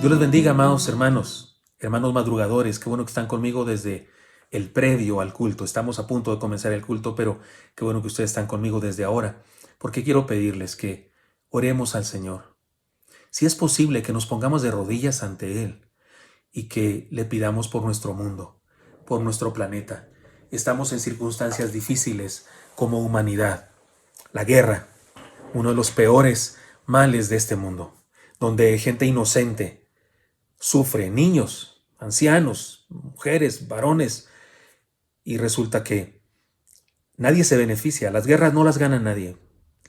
Dios les bendiga, amados hermanos, hermanos madrugadores. Qué bueno que están conmigo desde el previo al culto. Estamos a punto de comenzar el culto, pero qué bueno que ustedes están conmigo desde ahora, porque quiero pedirles que oremos al Señor. Si es posible, que nos pongamos de rodillas ante Él y que le pidamos por nuestro mundo, por nuestro planeta. Estamos en circunstancias difíciles como humanidad. La guerra, uno de los peores males de este mundo, donde gente inocente sufre, niños, ancianos, mujeres, varones, y resulta que nadie se beneficia. Las guerras no las gana nadie.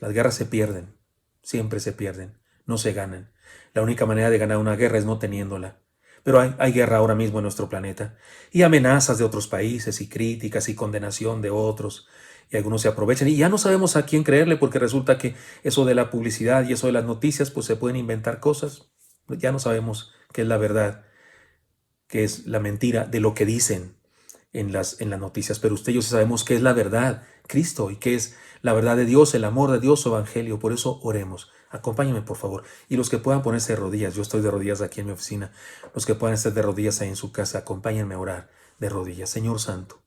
Las guerras se pierden, siempre se pierden, no se ganan. La única manera de ganar una guerra es no teniéndola. Pero hay guerra ahora mismo en nuestro planeta, y amenazas de otros países, y críticas y condenación de otros, y algunos se aprovechan, y ya no sabemos a quién creerle, porque resulta que eso de la publicidad y eso de las noticias, pues se pueden inventar cosas. Ya no sabemos qué es la verdad, qué es la mentira de lo que dicen en las noticias, pero usted y yo sí sabemos qué es la verdad, Cristo, y qué es la verdad de Dios, el amor de Dios, su evangelio. Por eso oremos. Acompáñenme, por favor. Y los que puedan ponerse de rodillas, yo estoy de rodillas aquí en mi oficina, los que puedan estar de rodillas ahí en su casa, acompáñenme a orar de rodillas. Señor Santo,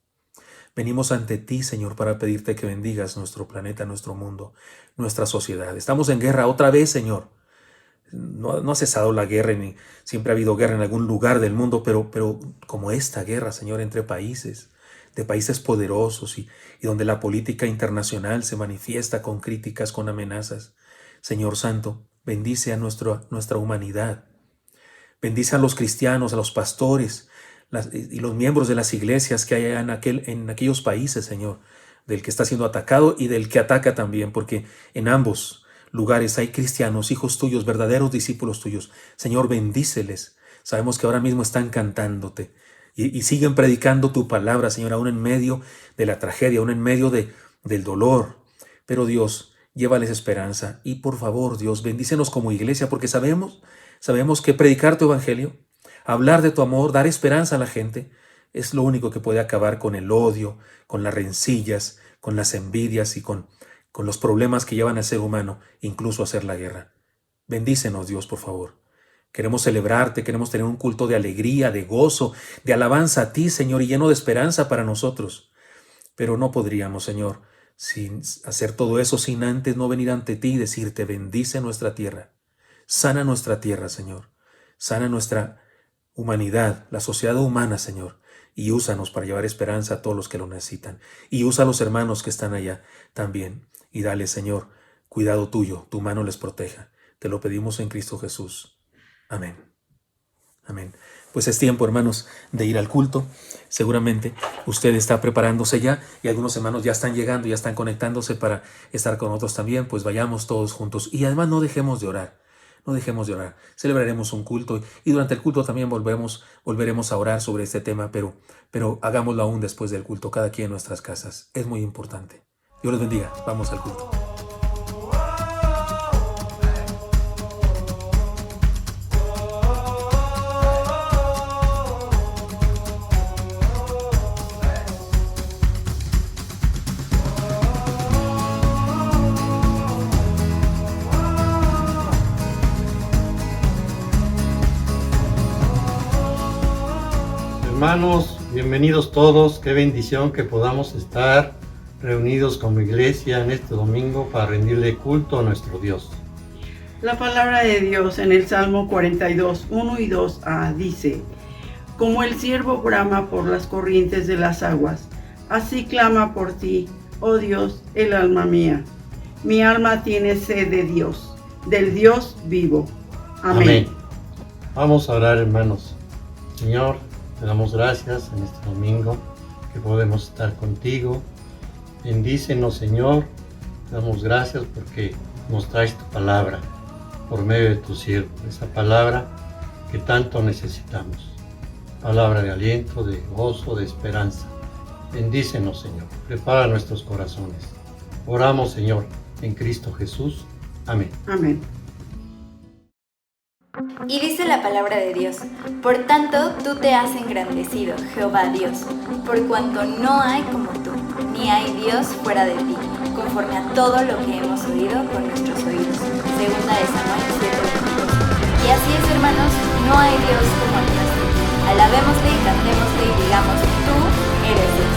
venimos ante ti, Señor, para pedirte que bendigas nuestro planeta, nuestro mundo, nuestra sociedad. Estamos en guerra otra vez, Señor. No ha cesado la guerra, ni siempre ha habido guerra en algún lugar del mundo, pero como esta guerra, Señor, entre países, de países poderosos, y donde la política internacional se manifiesta con críticas, con amenazas. Señor Santo, bendice a nuestra humanidad. Bendice a los cristianos, a los pastores y los miembros de las iglesias que hay en aquellos países, Señor, del que está siendo atacado y del que ataca también, porque en ambos lugares hay cristianos, hijos tuyos, verdaderos discípulos tuyos. Señor, bendíceles. Sabemos que ahora mismo están cantándote y siguen predicando tu palabra, Señor, aún en medio de la tragedia, aún en medio del dolor. Pero Dios, llévales esperanza, y por favor, Dios, bendícenos como iglesia, porque sabemos que predicar tu evangelio, hablar de tu amor, dar esperanza a la gente, es lo único que puede acabar con el odio, con las rencillas, con las envidias y con los problemas que llevan al ser humano, incluso a hacer la guerra. Bendícenos, Dios, por favor. Queremos celebrarte, queremos tener un culto de alegría, de gozo, de alabanza a ti, Señor, y lleno de esperanza para nosotros. Pero no podríamos, Señor, sin hacer todo eso, sin antes no venir ante ti y decirte: bendice nuestra tierra, sana nuestra tierra, Señor, sana nuestra humanidad, la sociedad humana, Señor, y úsanos para llevar esperanza a todos los que lo necesitan, y usa a los hermanos que están allá también, y dale, Señor, cuidado tuyo, tu mano les proteja. Te lo pedimos en Cristo Jesús. Amén. Amén. Pues es tiempo, hermanos, de ir al culto. Seguramente usted está preparándose ya, y algunos hermanos ya están llegando, ya están conectándose para estar con otros también. Pues vayamos todos juntos, y además no dejemos de orar. No dejemos de orar. Celebraremos un culto, y durante el culto también volveremos a orar sobre este tema, pero hagámoslo aún después del culto, cada quien en nuestras casas. Es muy importante. Dios les bendiga. Vamos al culto. Hermanos, bienvenidos todos. Qué bendición que podamos estar reunidos como iglesia en este domingo para rendirle culto a nuestro Dios. La palabra de Dios en el Salmo 42, 1 y 2a dice: como el ciervo brama por las corrientes de las aguas, así clama por ti, oh Dios, el alma mía. Mi alma tiene sed de Dios, del Dios vivo. Amén. Vamos a orar, hermanos. Señor, te damos gracias en este domingo que podemos estar contigo. Bendícenos, Señor. Te damos gracias porque nos traes tu palabra por medio de tu siervo, esa palabra que tanto necesitamos. Palabra de aliento, de gozo, de esperanza. Bendícenos, Señor. Prepara nuestros corazones. Oramos, Señor, en Cristo Jesús. Amén. Amén. Y dice la palabra de Dios: por tanto tú te has engrandecido, Jehová Dios, por cuanto no hay como tú, ni hay Dios fuera de ti, conforme a todo lo que hemos oído con nuestros oídos. Segunda de Samuel 7:22. Y así es, hermanos, no hay Dios como nuestro. Alabémosle y cantémosle y digamos, tú eres Dios.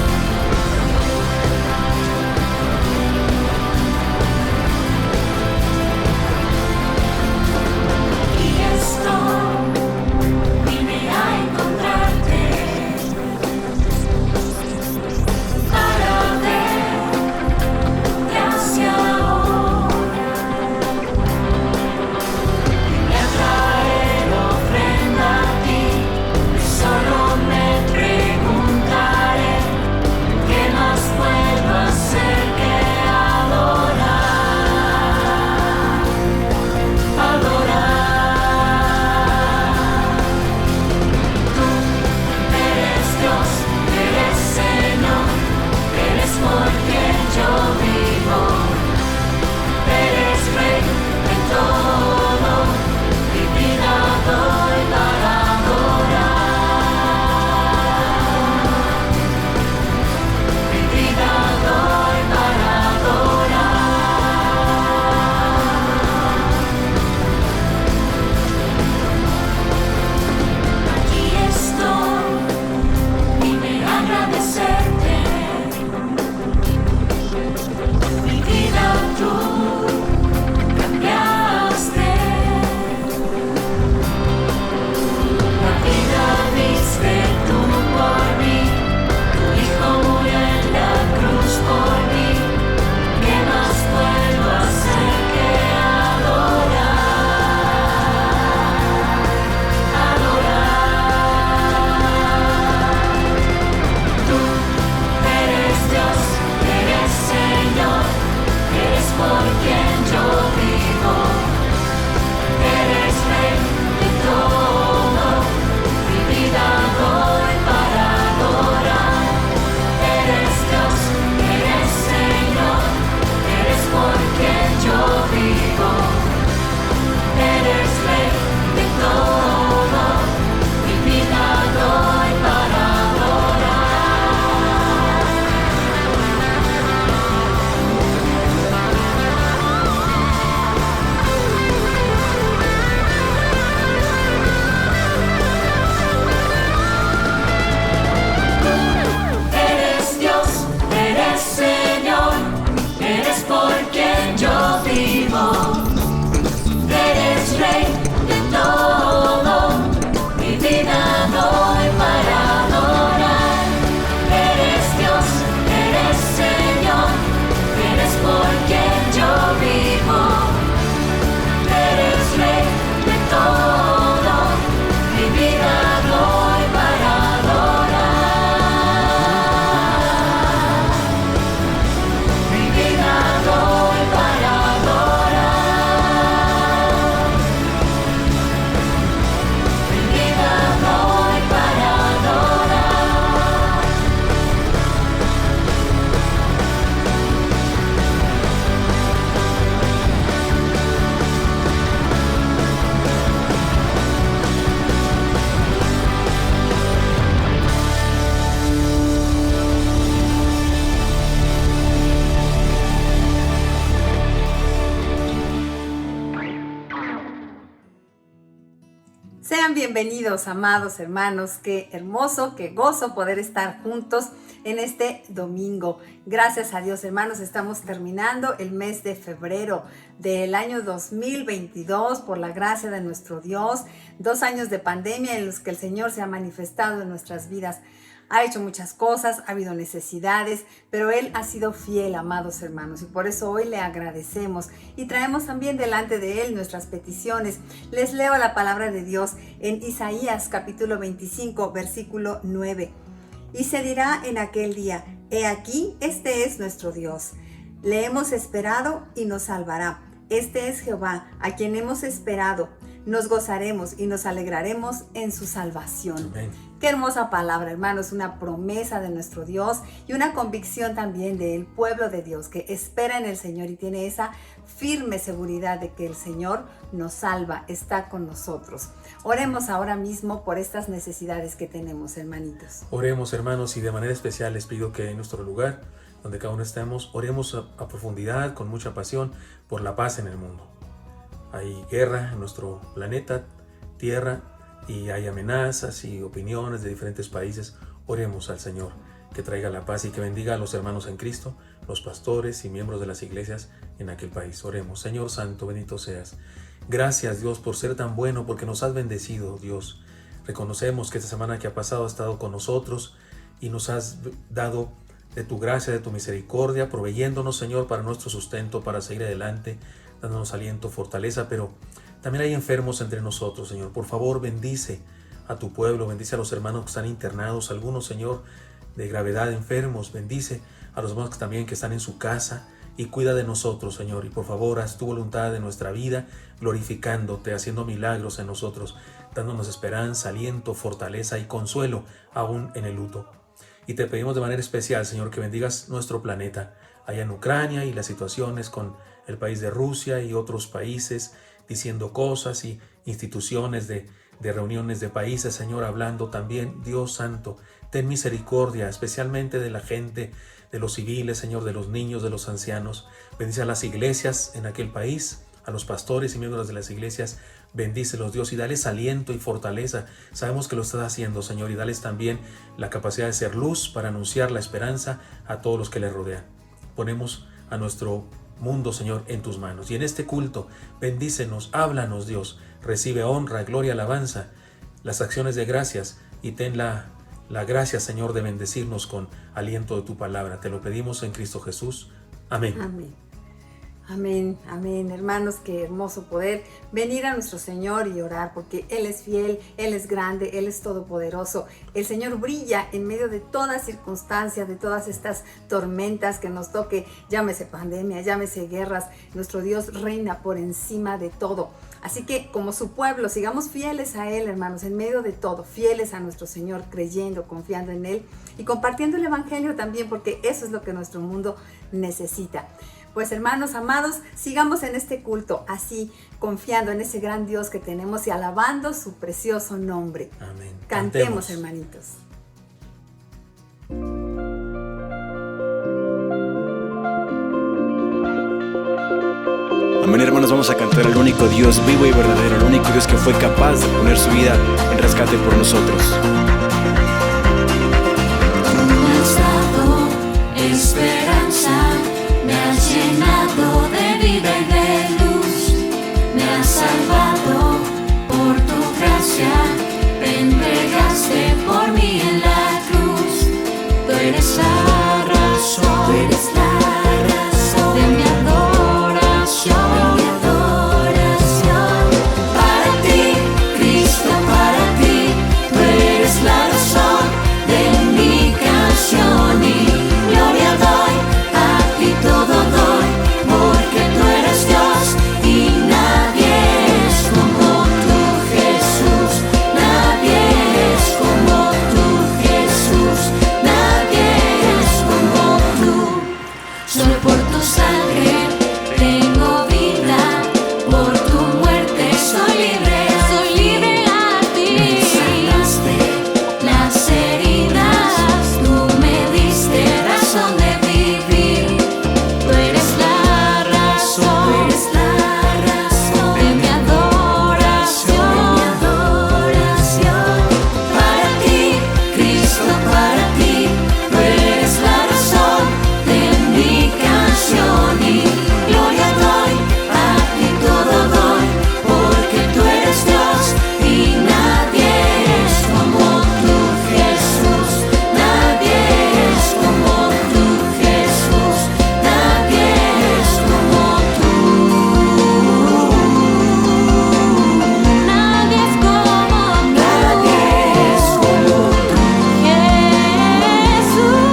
Sean bienvenidos, amados hermanos. Qué hermoso, qué gozo poder estar juntos en este domingo. Gracias a Dios, hermanos, estamos terminando el mes de febrero del año 2022 por la gracia de nuestro Dios. 2 años de pandemia en los que el Señor se ha manifestado en nuestras vidas. Ha hecho muchas cosas, ha habido necesidades, pero Él ha sido fiel, amados hermanos, y por eso hoy le agradecemos y traemos también delante de Él nuestras peticiones. Les leo la palabra de Dios en Isaías capítulo 25, versículo 9. Y se dirá en aquel día: he aquí, este es nuestro Dios. Le hemos esperado y nos salvará. Este es Jehová, a quien hemos esperado. Nos gozaremos y nos alegraremos en su salvación. Amén. Qué hermosa palabra, hermanos, una promesa de nuestro Dios y una convicción también del pueblo de Dios que espera en el Señor y tiene esa firme seguridad de que el Señor nos salva, está con nosotros. Oremos ahora mismo por estas necesidades que tenemos, hermanitos. Oremos, hermanos, y de manera especial les pido que en nuestro lugar, donde cada uno estemos, oremos a profundidad, con mucha pasión, por la paz en el mundo. Hay guerra en nuestro planeta, tierra, y hay amenazas y opiniones de diferentes países, oremos al Señor que traiga la paz y que bendiga a los hermanos en Cristo, los pastores y miembros de las iglesias en aquel país. Oremos. Señor Santo, bendito seas. Gracias, Dios, por ser tan bueno, porque nos has bendecido, Dios. Reconocemos que esta semana que ha pasado has estado con nosotros y nos has dado de tu gracia, de tu misericordia, proveyéndonos, Señor, para nuestro sustento, para seguir adelante, dándonos aliento, fortaleza, pero también hay enfermos entre nosotros, Señor. Por favor, bendice a tu pueblo, bendice a los hermanos que están internados, algunos, Señor, de gravedad, enfermos. Bendice a los hermanos también que están en su casa y cuida de nosotros, Señor. Y por favor, haz tu voluntad en nuestra vida, glorificándote, haciendo milagros en nosotros, dándonos esperanza, aliento, fortaleza y consuelo aún en el luto. Y te pedimos de manera especial, Señor, que bendigas nuestro planeta, allá en Ucrania y las situaciones con el país de Rusia y otros países, diciendo cosas y instituciones de reuniones de países, Señor, hablando también. Dios Santo, ten misericordia, especialmente de la gente, de los civiles, Señor, de los niños, de los ancianos. Bendice a las iglesias en aquel país, a los pastores y miembros de las iglesias. Bendícelos, Dios, y dales aliento y fortaleza. Sabemos que lo estás haciendo, Señor, y dales también la capacidad de ser luz para anunciar la esperanza a todos los que les rodean. Ponemos a nuestro mundo, Señor, en tus manos. Y en este culto, bendícenos, háblanos, Dios. Recibe honra, gloria, alabanza, las acciones de gracias, y ten la gracia, Señor, de bendecirnos con aliento de tu palabra. Te lo pedimos en Cristo Jesús. Amén. Amén. Amén, amén, hermanos, qué hermoso poder venir a nuestro Señor y orar, porque Él es fiel, Él es grande, Él es todopoderoso. El Señor brilla en medio de toda circunstancia, de todas estas tormentas que nos toque, llámese pandemia, llámese guerras. Nuestro Dios reina por encima de todo. Así que como su pueblo, sigamos fieles a Él, hermanos, en medio de todo, fieles a nuestro Señor, creyendo, confiando en Él y compartiendo el Evangelio también, porque eso es lo que nuestro mundo necesita. Pues hermanos amados, sigamos en este culto, así confiando en ese gran Dios que tenemos y alabando su precioso nombre. Amén. Cantemos, hermanitos. Amén, hermanos, vamos a cantar al único Dios vivo y verdadero, al único Dios que fue capaz de poner su vida en rescate por nosotros. Me has dado esperanza, me has llenado de vida y de luz, me has salvado por tu gracia, te entregaste por mí en la cruz. Tú eres la razón, tú eres la razón de mi adoración, de mi adoración. Para ti, Cristo, para ti, tú eres la razón de mi canción y gloria doy, a ti todo doy, porque tú eres Dios y nadie es como tú, Jesús. Nadie es como tú, Jesús. Nadie es como tú. Solo por tu sangre tengo vida, por tu muerte soy libre a ti. Me sanaste las heridas, tú me diste razón de vivir. Tú eres la razón de mi adoración, Para ti, Cristo, para ti, tú eres la razón de mi canción y gloria doy, a ti todo doy, porque tú eres Dios y nadie es como tú, Jesús. Nadie es como tú, Jesús. Nadie es como tú. Nadie es como tú. Nadie es como tú, Jesús.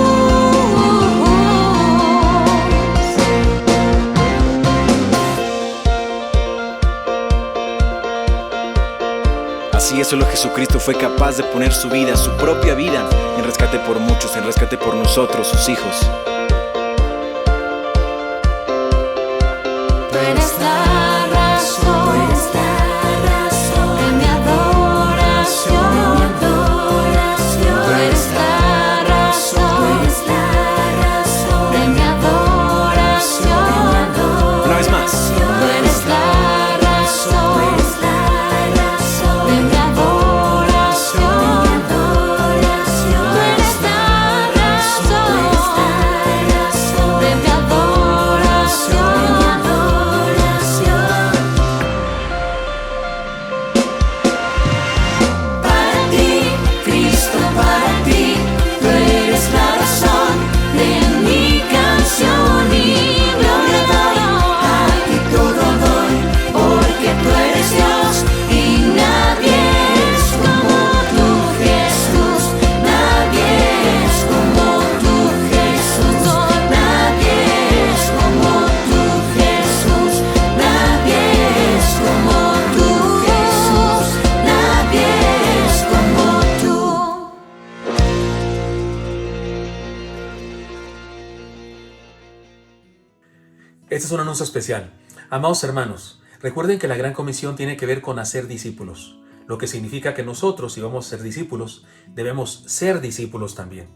Así es, solo Jesucristo fue capaz de poner su vida, su propia vida, en rescate por muchos, en rescate por nosotros, sus hijos. Tú eres la razón de mi adoración, Tú eres la razón de mi adoración, Una vez más. Tú eres la razón de mi adoración. Este es un anuncio especial. Amados hermanos, recuerden que la Gran Comisión tiene que ver con hacer discípulos, lo que significa que nosotros, si vamos a ser discípulos, debemos ser discípulos también.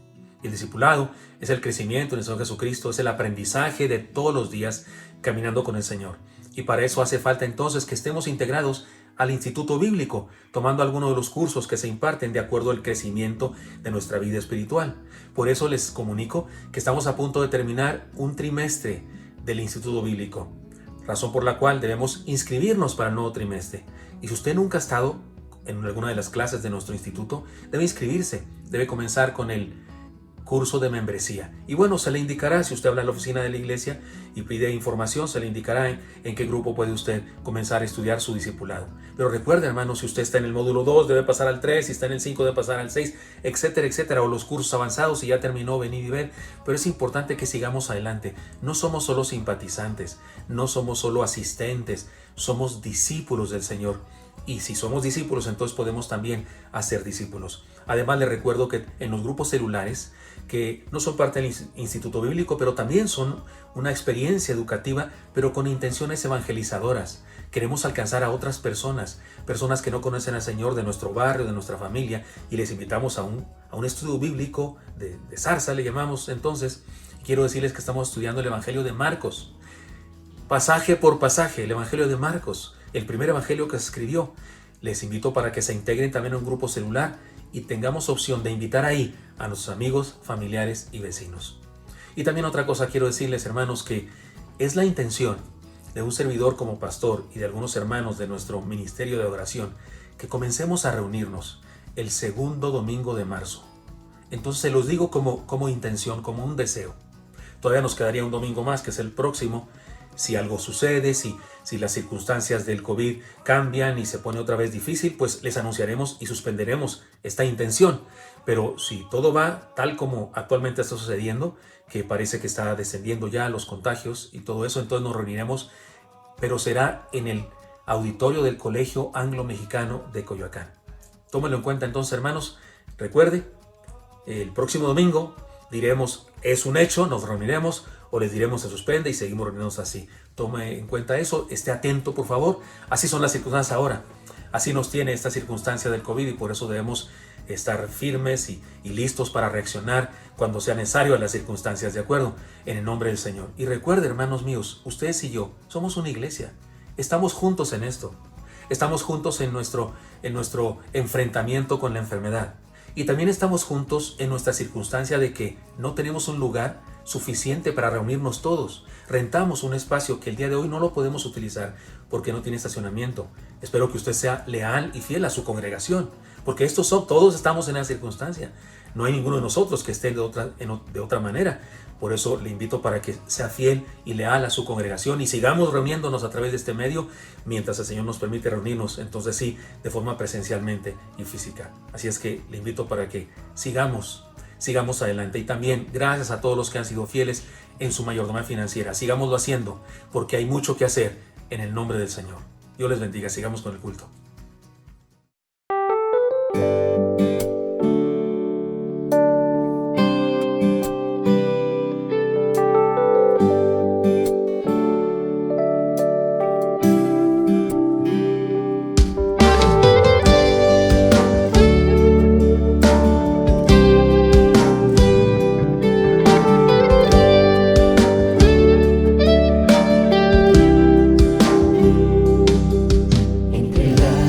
El discipulado es el crecimiento en el Señor Jesucristo, es el aprendizaje de todos los días caminando con el Señor. Y para eso hace falta entonces que estemos integrados al Instituto Bíblico, tomando algunos de los cursos que se imparten de acuerdo al crecimiento de nuestra vida espiritual. Por eso les comunico que estamos a punto de terminar un trimestre del Instituto Bíblico, razón por la cual debemos inscribirnos para el nuevo trimestre. Y si usted nunca ha estado en alguna de las clases de nuestro instituto, debe inscribirse, debe comenzar con el curso de membresía. Y bueno, se le indicará, si usted habla en la oficina de la iglesia y pide información, se le indicará en qué grupo puede usted comenzar a estudiar su discipulado. Pero recuerde, hermano, si usted está en el módulo 2, debe pasar al 3, si está en el 5, debe pasar al 6, etcétera, etcétera, o los cursos avanzados, si ya terminó, venid y ver. Pero es importante que sigamos adelante. No somos solo simpatizantes, no somos solo asistentes, somos discípulos del Señor. Y si somos discípulos, entonces podemos también hacer discípulos. Además, les recuerdo que en los grupos celulares, que no son parte del Instituto Bíblico, pero también son una experiencia educativa, pero con intenciones evangelizadoras. Queremos alcanzar a otras personas que no conocen al Señor de nuestro barrio, de nuestra familia, y les invitamos a un estudio bíblico de zarza, le llamamos entonces. Quiero decirles que estamos estudiando el Evangelio de Marcos, pasaje por pasaje, el Evangelio de Marcos, el primer evangelio que se escribió. Les invito para que se integren también a un grupo celular y tengamos opción de invitar ahí a nuestros amigos, familiares y vecinos. Y también otra cosa quiero decirles, hermanos, que es la intención de un servidor como pastor y de algunos hermanos de nuestro ministerio de oración que comencemos a reunirnos el segundo domingo de marzo. Entonces se los digo como intención, como un deseo. Todavía nos quedaría un domingo más, que es el próximo. Si algo sucede, si las circunstancias del COVID cambian y se pone otra vez difícil, pues les anunciaremos y suspenderemos esta intención. Pero si todo va tal como actualmente está sucediendo, que parece que está descendiendo ya los contagios y todo eso, entonces nos reuniremos, pero será en el auditorio del Colegio Anglo-Mexicano de Coyoacán. Tómenlo en cuenta entonces, hermanos. Recuerde, el próximo domingo diremos, es un hecho, nos reuniremos, o les diremos se suspende y seguimos reuniéndonos así. Tome en cuenta eso, esté atento por favor. Así son las circunstancias ahora. Así nos tiene esta circunstancia del COVID y por eso debemos estar firmes y listos para reaccionar cuando sea necesario a las circunstancias, ¿de acuerdo? En el nombre del Señor. Y recuerden, hermanos míos, ustedes y yo somos una iglesia. Estamos juntos en esto. Estamos juntos en nuestro enfrentamiento con la enfermedad. Y también estamos juntos en nuestra circunstancia de que no tenemos un lugar suficiente para reunirnos todos. Rentamos un espacio que el día de hoy no lo podemos utilizar porque no tiene estacionamiento. Espero que usted sea leal y fiel a su congregación, porque todos estamos en esa circunstancia. No hay ninguno de nosotros que esté de otra manera. Por eso le invito para que sea fiel y leal a su congregación y sigamos reuniéndonos a través de este medio mientras el Señor nos permite reunirnos, entonces sí, de forma presencialmente y física. Así es que le invito para que sigamos adelante. Y también gracias a todos los que han sido fieles en su mayordomía financiera. Sigámoslo haciendo porque hay mucho que hacer en el nombre del Señor. Dios les bendiga. Sigamos con el culto. Entre la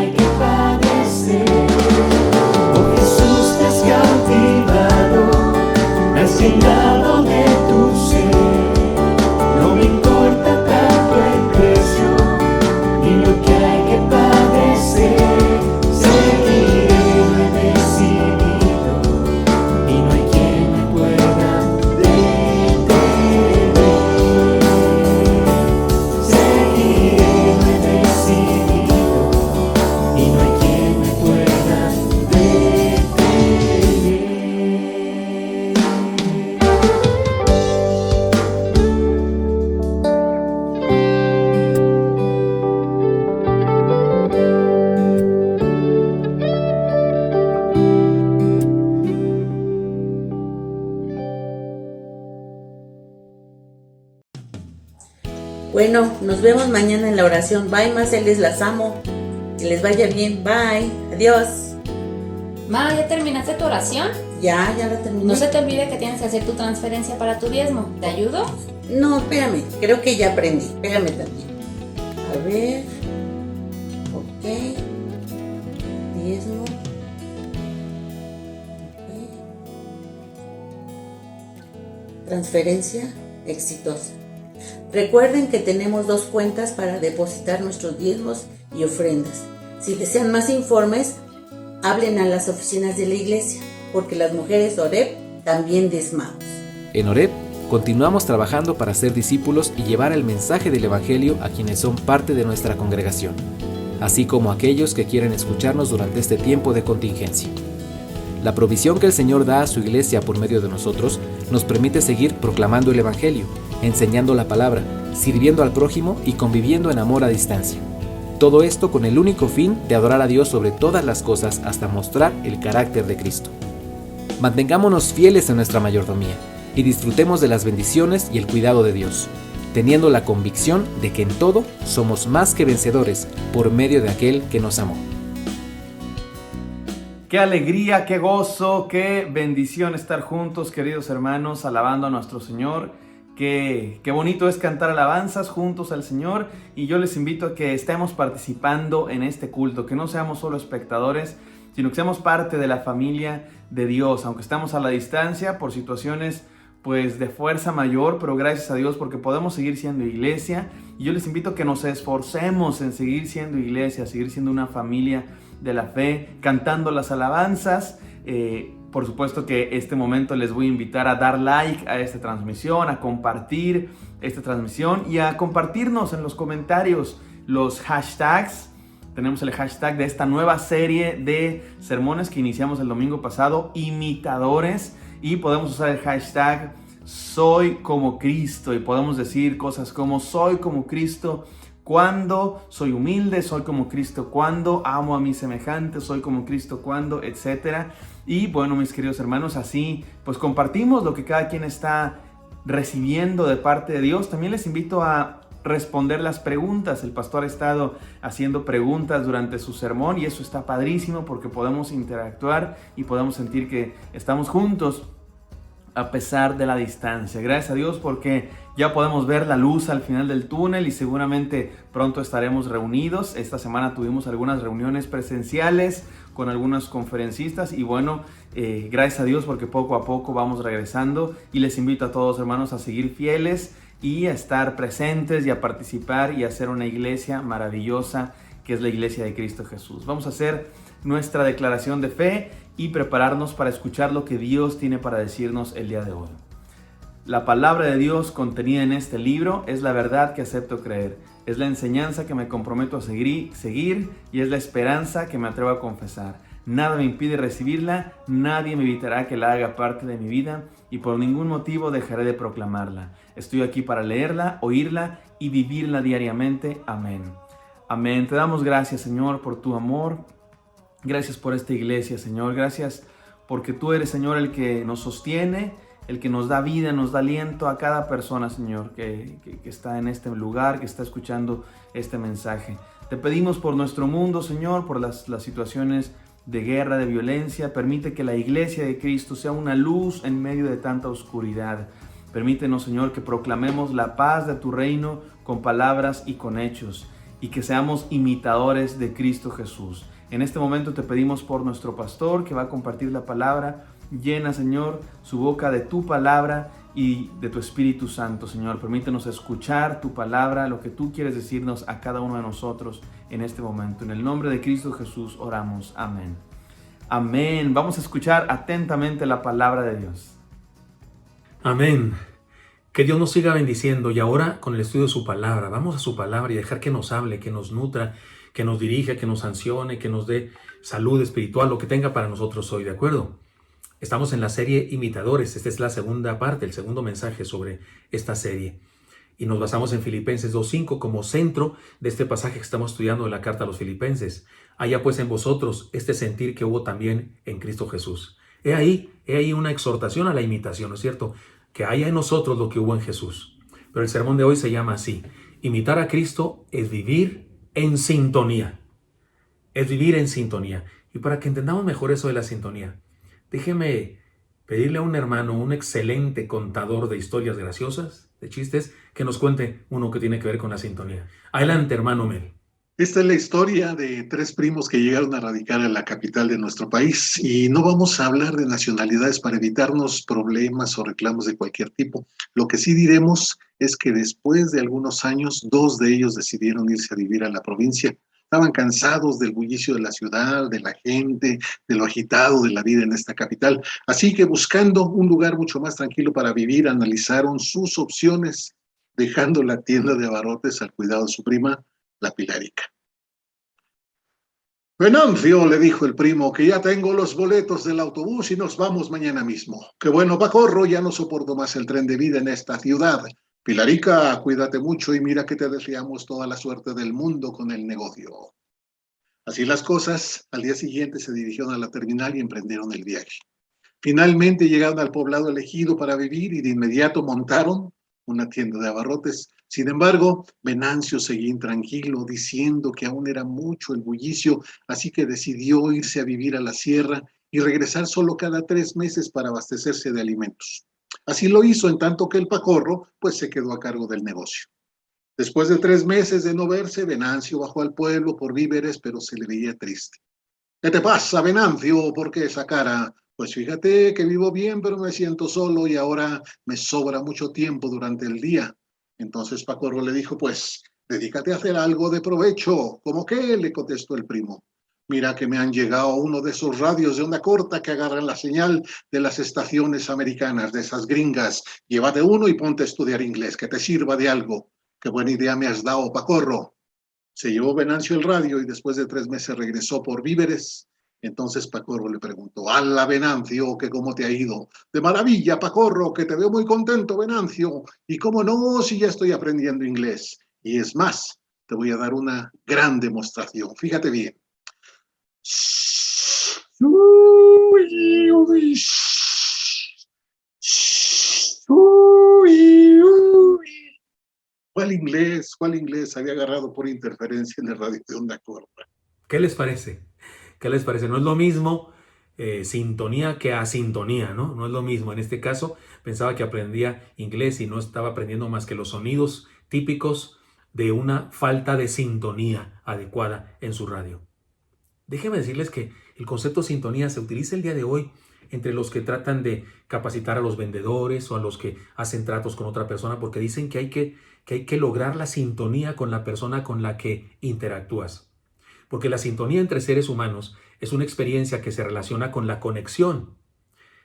hay que padecer. Oh Jesús, te has cautivado, me has llenado de tu ser. No me importa tanto el precio, ni lo que hay que padecer. Seguiré, lo he decidido, y no hay quien me pueda detener. Seguiré, lo he decidido, y no hay quien me pueda detener. Bueno, nos vemos mañana en la oración. Bye, Marceles, las amo. Que les vaya bien. Bye. Adiós. Ma, ¿ya terminaste tu oración? Ya la terminé. No se te olvide que tienes que hacer tu transferencia para tu diezmo. ¿Te ayudo? No, espérame. Creo que ya aprendí. Espérame también. A ver. Ok. Diezmo. Ok. Transferencia exitosa. Recuerden que tenemos 2 cuentas para depositar nuestros diezmos y ofrendas. Si desean más informes, hablen a las oficinas de la iglesia, porque las mujeres Oreb también diezmamos. En Oreb, continuamos trabajando para ser discípulos y llevar el mensaje del Evangelio a quienes son parte de nuestra congregación, así como a aquellos que quieren escucharnos durante este tiempo de contingencia. La provisión que el Señor da a su iglesia por medio de nosotros nos permite seguir proclamando el Evangelio, enseñando la palabra, sirviendo al prójimo y conviviendo en amor a distancia. Todo esto con el único fin de adorar a Dios sobre todas las cosas hasta mostrar el carácter de Cristo. Mantengámonos fieles en nuestra mayordomía y disfrutemos de las bendiciones y el cuidado de Dios, teniendo la convicción de que en todo somos más que vencedores por medio de aquel que nos amó. Qué alegría, qué gozo, qué bendición estar juntos, queridos hermanos, alabando a nuestro Señor. Qué bonito es cantar alabanzas juntos al Señor, y yo les invito a que estemos participando en este culto, que no seamos solo espectadores, sino que seamos parte de la familia de Dios, aunque estamos a la distancia por situaciones pues de fuerza mayor, pero gracias a Dios porque podemos seguir siendo iglesia. Y yo les invito a que nos esforcemos en seguir siendo iglesia, seguir siendo una familia de la fe, cantando las alabanzas. Por supuesto que este momento les voy a invitar a dar like a esta transmisión, a compartir esta transmisión y a compartirnos en los comentarios los hashtags. Tenemos el hashtag de esta nueva serie de sermones que iniciamos el domingo pasado, imitadores, y podemos usar el hashtag soy como Cristo y podemos decir cosas como soy como Cristo cuando soy humilde, soy como Cristo cuando amo a mis semejantes, soy como Cristo cuando, etcétera. Y bueno, mis queridos hermanos, así pues compartimos lo que cada quien está recibiendo de parte de Dios. También les invito a responder las preguntas. El pastor ha estado haciendo preguntas durante su sermón y eso está padrísimo porque podemos interactuar y podemos sentir que estamos juntos a pesar de la distancia. Gracias a Dios porque ya podemos ver la luz al final del túnel y seguramente pronto estaremos reunidos. Esta semana tuvimos algunas reuniones presenciales con algunos conferencistas y bueno, gracias a Dios porque poco a poco vamos regresando, y les invito a todos, hermanos, a seguir fieles y a estar presentes y a participar y a hacer una iglesia maravillosa que es la iglesia de Cristo Jesús. Vamos a hacer nuestra declaración de fe y prepararnos para escuchar lo que Dios tiene para decirnos el día de hoy. La palabra de Dios contenida en este libro es la verdad que acepto creer, es la enseñanza que me comprometo a seguir y es la esperanza que me atrevo a confesar. Nada me impide recibirla, nadie me evitará que la haga parte de mi vida y por ningún motivo dejaré de proclamarla. Estoy aquí para leerla, oírla y vivirla diariamente. Amén. Amén. Te damos gracias, Señor, por tu amor. Gracias por esta iglesia, Señor. Gracias porque tú eres, Señor, el que nos sostiene, el que nos da vida, nos da aliento a cada persona, Señor, que está en este lugar, que está escuchando este mensaje. Te pedimos por nuestro mundo, Señor, por las situaciones de guerra, de violencia. Permite que la iglesia de Cristo sea una luz en medio de tanta oscuridad. Permítenos, Señor, que proclamemos la paz de tu reino con palabras y con hechos. y que seamos imitadores de Cristo Jesús. En este momento te pedimos por nuestro pastor que va a compartir la palabra. Llena, Señor, su boca de tu palabra y de tu Espíritu Santo, Señor. Permítenos escuchar tu palabra, lo que tú quieres decirnos a cada uno de nosotros en este momento. En el nombre de Cristo Jesús oramos. Amén. Amén. Vamos a escuchar atentamente la palabra de Dios. Amén. Que Dios nos siga bendiciendo y ahora con el estudio de su palabra, vamos a su palabra y dejar que nos hable, que nos nutra, que nos dirija, que nos sancione, que nos dé salud espiritual, lo que tenga para nosotros hoy, ¿de acuerdo? Estamos en la serie Imitadores. Esta es la segunda parte, el segundo mensaje sobre esta serie. Y nos basamos en Filipenses 2:5 como centro de este pasaje que estamos estudiando de la carta a los Filipenses. Haya pues en vosotros este sentir que hubo también en Cristo Jesús. He ahí una exhortación a la imitación, ¿no es cierto? Que haya en nosotros lo que hubo en Jesús. Pero el sermón de hoy se llama así: imitar a Cristo es vivir en sintonía. Es vivir en sintonía. Y para que entendamos mejor eso de la sintonía, déjeme pedirle a un hermano, un excelente contador de historias graciosas, de chistes, que nos cuente uno que tiene que ver con la sintonía. Adelante, hermano Mel. Esta es la historia de 3 primos que llegaron a radicar en la capital de nuestro país, y no vamos a hablar de nacionalidades para evitarnos problemas o reclamos de cualquier tipo. Lo que sí diremos es que después de algunos años, 2 de ellos decidieron irse a vivir a la provincia. Estaban cansados del bullicio de la ciudad, de la gente, de lo agitado de la vida en esta capital. Así que buscando un lugar mucho más tranquilo para vivir, analizaron sus opciones, dejando la tienda de abarrotes al cuidado de su prima, la Pilarica. Venancio, le dijo el primo, que ya tengo los boletos del autobús y nos vamos mañana mismo. Qué bueno, Pacorro, ya no soporto más el tren de vida en esta ciudad. Pilarica, cuídate mucho y mira que te deseamos toda la suerte del mundo con el negocio. Así las cosas, al día siguiente se dirigieron a la terminal y emprendieron el viaje. Finalmente llegaron al poblado elegido para vivir y de inmediato montaron una tienda de abarrotes. Sin embargo, Venancio seguía intranquilo, diciendo que aún era mucho el bullicio, así que decidió irse a vivir a la sierra y regresar solo cada 3 meses para abastecerse de alimentos. Así lo hizo, en tanto que el Pacorro pues se quedó a cargo del negocio. Después de 3 meses de no verse, Venancio bajó al pueblo por víveres, pero se le veía triste. ¿Qué te pasa, Venancio? ¿Por qué esa cara? Pues fíjate que vivo bien, pero me siento solo y ahora me sobra mucho tiempo durante el día. Entonces Pacorro le dijo, pues, dedícate a hacer algo de provecho. ¿Cómo qué? Le contestó el primo. Mira que me han llegado uno de esos radios de onda corta que agarran la señal de las estaciones americanas, de esas gringas. Llévate uno y ponte a estudiar inglés, que te sirva de algo. Qué buena idea me has dado, Pacorro. Se llevó Venancio el radio y después de 3 meses regresó por víveres. Entonces Pacorro le preguntó, ¡hala, Venancio, que cómo te ha ido! De maravilla, Pacorro, que te veo muy contento, Venancio. Y cómo no, si ya estoy aprendiendo inglés. Y es más, te voy a dar una gran demostración. Fíjate bien. ¿Cuál inglés? ¿Cuál inglés? Había agarrado por interferencia en el radio de onda corta. ¿Qué les parece? ¿Qué les parece? No es lo mismo sintonía que asintonía, ¿no? No es lo mismo. En este caso, pensaba que aprendía inglés y no estaba aprendiendo más que los sonidos típicos de una falta de sintonía adecuada en su radio. Déjenme decirles que el concepto sintonía se utiliza el día de hoy entre los que tratan de capacitar a los vendedores o a los que hacen tratos con otra persona, porque dicen que hay que lograr la sintonía con la persona con la que interactúas. Porque la sintonía entre seres humanos es una experiencia que se relaciona con la conexión,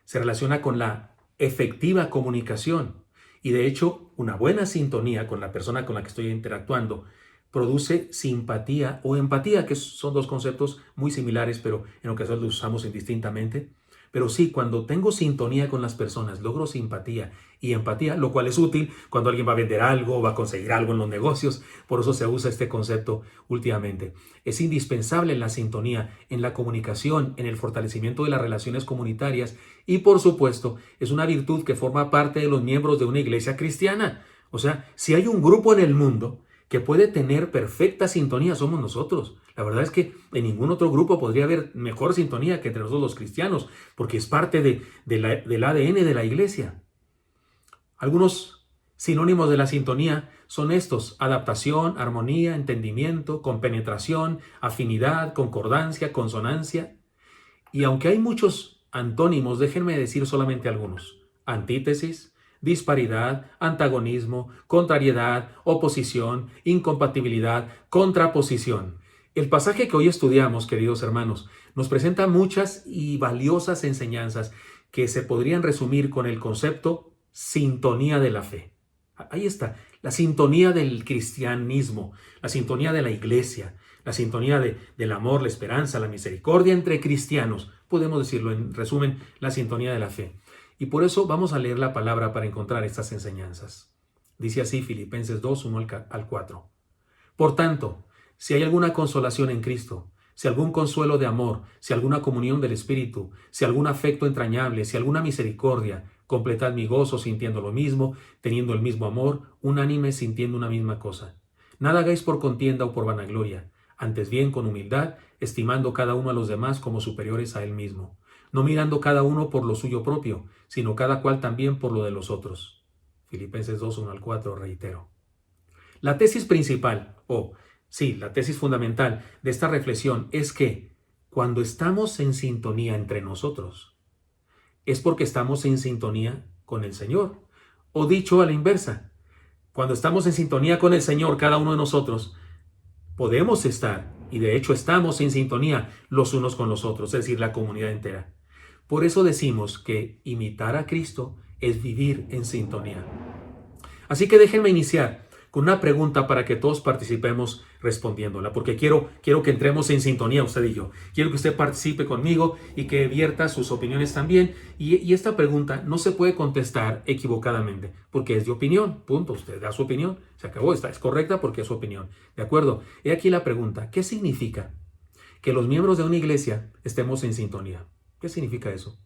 se relaciona con la efectiva comunicación. Y de hecho, una buena sintonía con la persona con la que estoy interactuando produce simpatía o empatía, que son 2 conceptos muy similares, pero en ocasiones los usamos indistintamente. Pero sí, cuando tengo sintonía con las personas, logro simpatía y empatía, lo cual es útil cuando alguien va a vender algo o va a conseguir algo en los negocios. Por eso se usa este concepto últimamente. Es indispensable la sintonía en la comunicación, en el fortalecimiento de las relaciones comunitarias y, por supuesto, es una virtud que forma parte de los miembros de una iglesia cristiana. O sea, si hay un grupo en el mundo que puede tener perfecta sintonía, somos nosotros. La verdad es que en ningún otro grupo podría haber mejor sintonía que entre nosotros los cristianos, porque es parte del ADN de la iglesia. Algunos Sinónimos de la sintonía son estos: adaptación, armonía, entendimiento, compenetración, afinidad, concordancia, consonancia. Y aunque hay muchos antónimos, déjenme decir solamente algunos: antítesis, disparidad, antagonismo, contrariedad, oposición, incompatibilidad, contraposición. El pasaje que hoy estudiamos, queridos hermanos, nos presenta muchas y valiosas enseñanzas que se podrían resumir con el concepto sintonía de la fe. Ahí está, la sintonía del cristianismo, la sintonía de la iglesia, la sintonía del amor, la esperanza, la misericordia entre cristianos. Podemos decirlo en resumen, la sintonía de la fe. Y por eso vamos a leer la palabra para encontrar estas enseñanzas. Dice así Filipenses 2, 1 al 4. Por tanto, si hay alguna consolación en Cristo, si algún consuelo de amor, si alguna comunión del Espíritu, si algún afecto entrañable, si alguna misericordia, completad mi gozo sintiendo lo mismo, teniendo el mismo amor, unánime sintiendo una misma cosa. Nada hagáis por contienda o por vanagloria, antes bien con humildad, estimando cada uno a los demás como superiores a él mismo, no mirando cada uno por lo suyo propio, sino cada cual también por lo de los otros. Filipenses 2, 1 al 4, reitero. La tesis principal, la tesis fundamental de esta reflexión es que cuando estamos en sintonía entre nosotros, es porque estamos en sintonía con el Señor. O dicho a la inversa, cuando estamos en sintonía con el Señor, cada uno de nosotros, podemos estar, y de hecho estamos en sintonía los unos con los otros, es decir, la comunidad entera. Por eso decimos que imitar a Cristo es vivir en sintonía. Así que déjenme iniciar con una pregunta para que todos participemos respondiéndola, porque quiero que entremos en sintonía usted y yo. Quiero que usted participe conmigo y que vierta sus opiniones también. Y esta pregunta no se puede contestar equivocadamente, porque es de opinión, punto. Usted da su opinión, se acabó, es correcta porque es su opinión. ¿De acuerdo? He aquí la pregunta: ¿qué significa que los miembros de una iglesia estemos en sintonía? ¿Qué significa eso?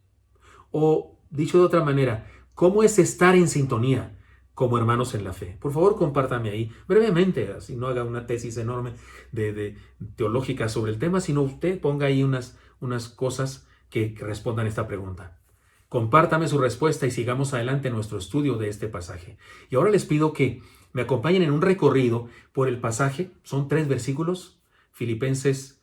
O, dicho de otra manera, ¿cómo es estar en sintonía como hermanos en la fe? Por favor, compártame ahí brevemente, así no haga una tesis enorme de teológica sobre el tema, sino usted ponga ahí unas cosas que respondan a esta pregunta. Compártame su respuesta y sigamos adelante en nuestro estudio de este pasaje. Y ahora les pido que me acompañen en un recorrido por el pasaje. Son 3 versículos, Filipenses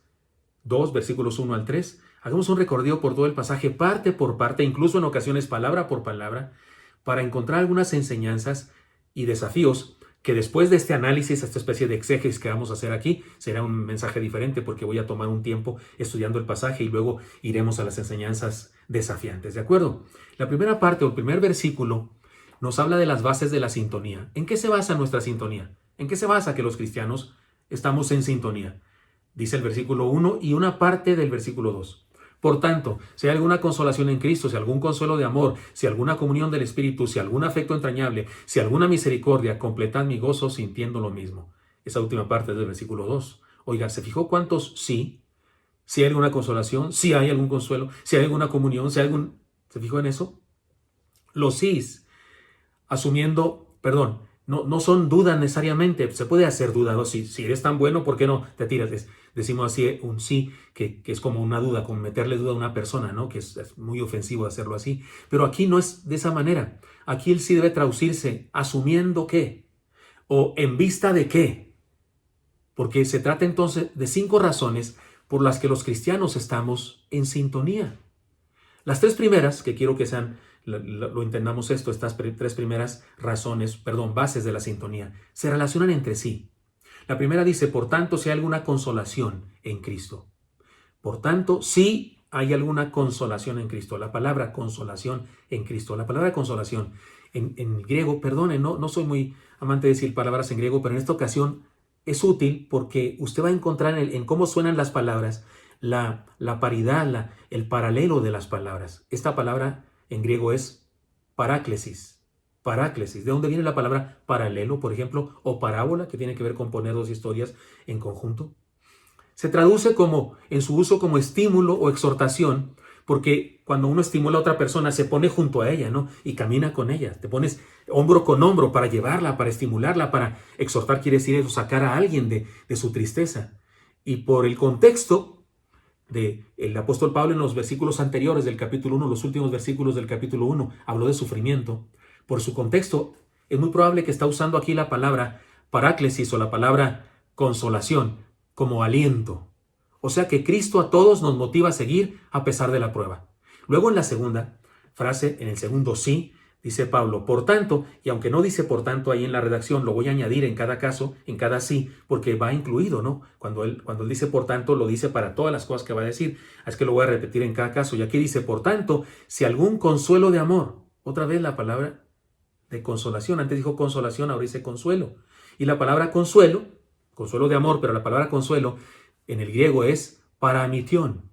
2, versículos 1 al 3. Hagamos un recorrido por todo el pasaje, parte por parte, incluso en ocasiones palabra por palabra, para encontrar algunas enseñanzas y desafíos que después de este análisis, esta especie de exégesis que vamos a hacer aquí, será un mensaje diferente porque voy a tomar un tiempo estudiando el pasaje y luego iremos a las enseñanzas desafiantes, ¿de acuerdo? La primera parte o el primer versículo nos habla de las bases de la sintonía. ¿En qué se basa nuestra sintonía? ¿En qué se basa que los cristianos estamos en sintonía? Dice el versículo 1 y una parte del versículo 2. Por tanto, si hay alguna consolación en Cristo, si algún consuelo de amor, si alguna comunión del Espíritu, si algún afecto entrañable, si alguna misericordia, completad mi gozo sintiendo lo mismo. Esa última parte del versículo 2. Oiga, ¿se fijó cuántos sí? Si hay alguna consolación, si hay algún consuelo, si hay alguna comunión, si hay algún... ¿Se fijó en eso? Los sís, no son dudas necesariamente. Se puede hacer duda, ¿no? Si eres tan bueno, ¿por qué no te tiras? Decimos así un sí, que es como una duda, como meterle duda a una persona, ¿no? Que es muy ofensivo hacerlo así. Pero aquí no es de esa manera. Aquí el sí debe traducirse asumiendo qué, o en vista de qué. Porque se trata entonces de 5 razones por las que los cristianos estamos en sintonía. Las 3 primeras, que quiero que sean, lo entendamos esto, estas 3 primeras bases de la sintonía, se relacionan entre sí. La primera dice, por tanto, si hay alguna consolación en Cristo. Por tanto, si hay alguna consolación en Cristo. La palabra consolación en Cristo. La palabra consolación en griego, perdonen, no soy muy amante de decir palabras en griego, pero en esta ocasión es útil porque usted va a encontrar en cómo suenan las palabras la paridad, el paralelo de las palabras. Esta palabra en griego es paráclesis. Paráclesis. ¿De dónde viene la palabra paralelo, por ejemplo, o parábola, que tiene que ver con poner 2 historias en conjunto? Se traduce en su uso como estímulo o exhortación, porque cuando uno estimula a otra persona se pone junto a ella, ¿no? Y camina con ella. Te pones hombro con hombro para llevarla, para estimularla, para exhortar, quiere decir eso, sacar a alguien de su tristeza. Y por el contexto del apóstol Pablo en los versículos anteriores del capítulo 1, los últimos versículos del capítulo 1, habló de sufrimiento. Por su contexto, es muy probable que está usando aquí la palabra paráclesis o la palabra consolación como aliento. O sea que Cristo a todos nos motiva a seguir a pesar de la prueba. Luego en la segunda frase, en el segundo sí, dice Pablo, por tanto, y aunque no dice por tanto ahí en la redacción, lo voy a añadir en cada caso, en cada sí, porque va incluido, ¿no? Cuando él dice por tanto, lo dice para todas las cosas que va a decir. Es que lo voy a repetir en cada caso. Y aquí dice, por tanto, si algún consuelo de amor, otra vez la palabra de consolación, antes dijo consolación, ahora dice consuelo. Y la palabra consuelo de amor, pero la palabra consuelo en el griego es paramitión.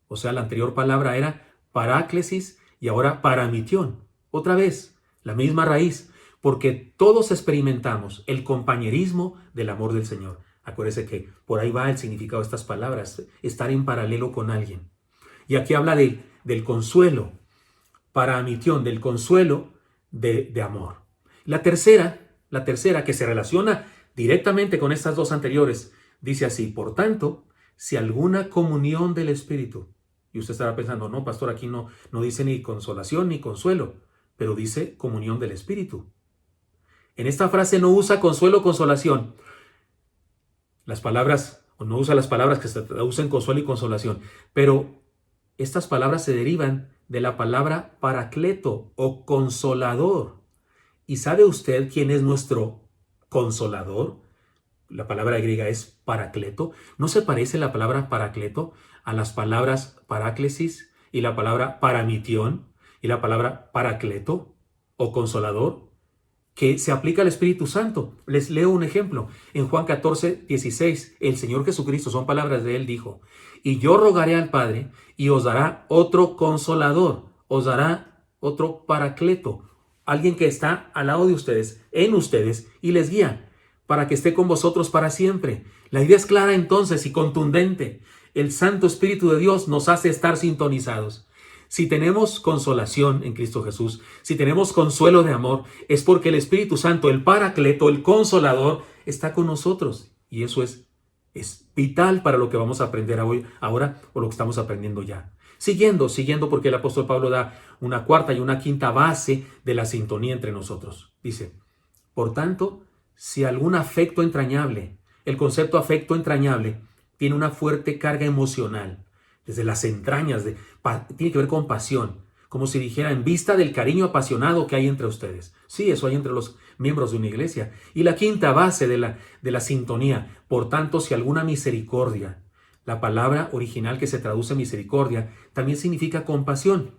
O sea, la anterior palabra era paráclesis y ahora paramitión. Otra vez, la misma raíz, porque todos experimentamos el compañerismo del amor del Señor. Acuérdese que por ahí va el significado de estas palabras, estar en paralelo con alguien. Y aquí habla del consuelo, paramitión, del consuelo de amor. La tercera que se relaciona directamente con estas dos anteriores, dice así, por tanto, si alguna comunión del Espíritu, y usted estará pensando, no, pastor, aquí no dice ni consolación ni consuelo, pero dice comunión del Espíritu. En esta frase no usa consuelo, consolación. No usa las palabras que se traducen consuelo y consolación, pero estas palabras se derivan de la palabra paracleto o consolador. ¿Y sabe usted quién es nuestro consolador? La palabra griega es paracleto. ¿No se parece la palabra paracleto a las palabras paráclesis y la palabra paramitión y la palabra paracleto o consolador? Que se aplica al Espíritu Santo. Les leo un ejemplo. En Juan 14, 16, el Señor Jesucristo, son palabras de Él, dijo, y yo rogaré al Padre y os dará otro consolador, os dará otro paracleto, alguien que está al lado de ustedes, en ustedes, y les guía, para que esté con vosotros para siempre. La idea es clara entonces y contundente. El Santo Espíritu de Dios nos hace estar sintonizados. Si tenemos consolación en Cristo Jesús, si tenemos consuelo de amor, es porque el Espíritu Santo, el Paracleto, el Consolador, está con nosotros. Y eso es vital para lo que vamos a aprender ahora o lo que estamos aprendiendo ya. Siguiendo, porque el apóstol Pablo da una cuarta y una quinta base de la sintonía entre nosotros. Dice, por tanto, si algún afecto entrañable, el concepto afecto entrañable, tiene una fuerte carga emocional, desde las entrañas, tiene que ver con pasión, como si dijera en vista del cariño apasionado que hay entre ustedes. Sí, eso hay entre los miembros de una iglesia. Y la quinta base de la sintonía, por tanto, si alguna misericordia, la palabra original que se traduce misericordia, también significa compasión,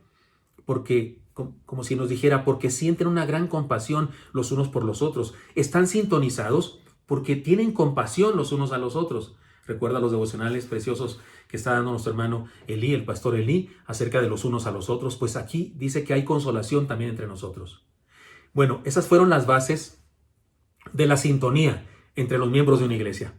porque como si nos dijera, porque sienten una gran compasión los unos por los otros. Están sintonizados porque tienen compasión los unos a los otros. Recuerda los devocionales preciosos que está dando nuestro hermano Elí, el pastor Elí, acerca de los unos a los otros. Pues aquí dice que hay consolación también entre nosotros. Bueno, esas fueron las bases de la sintonía entre los miembros de una iglesia.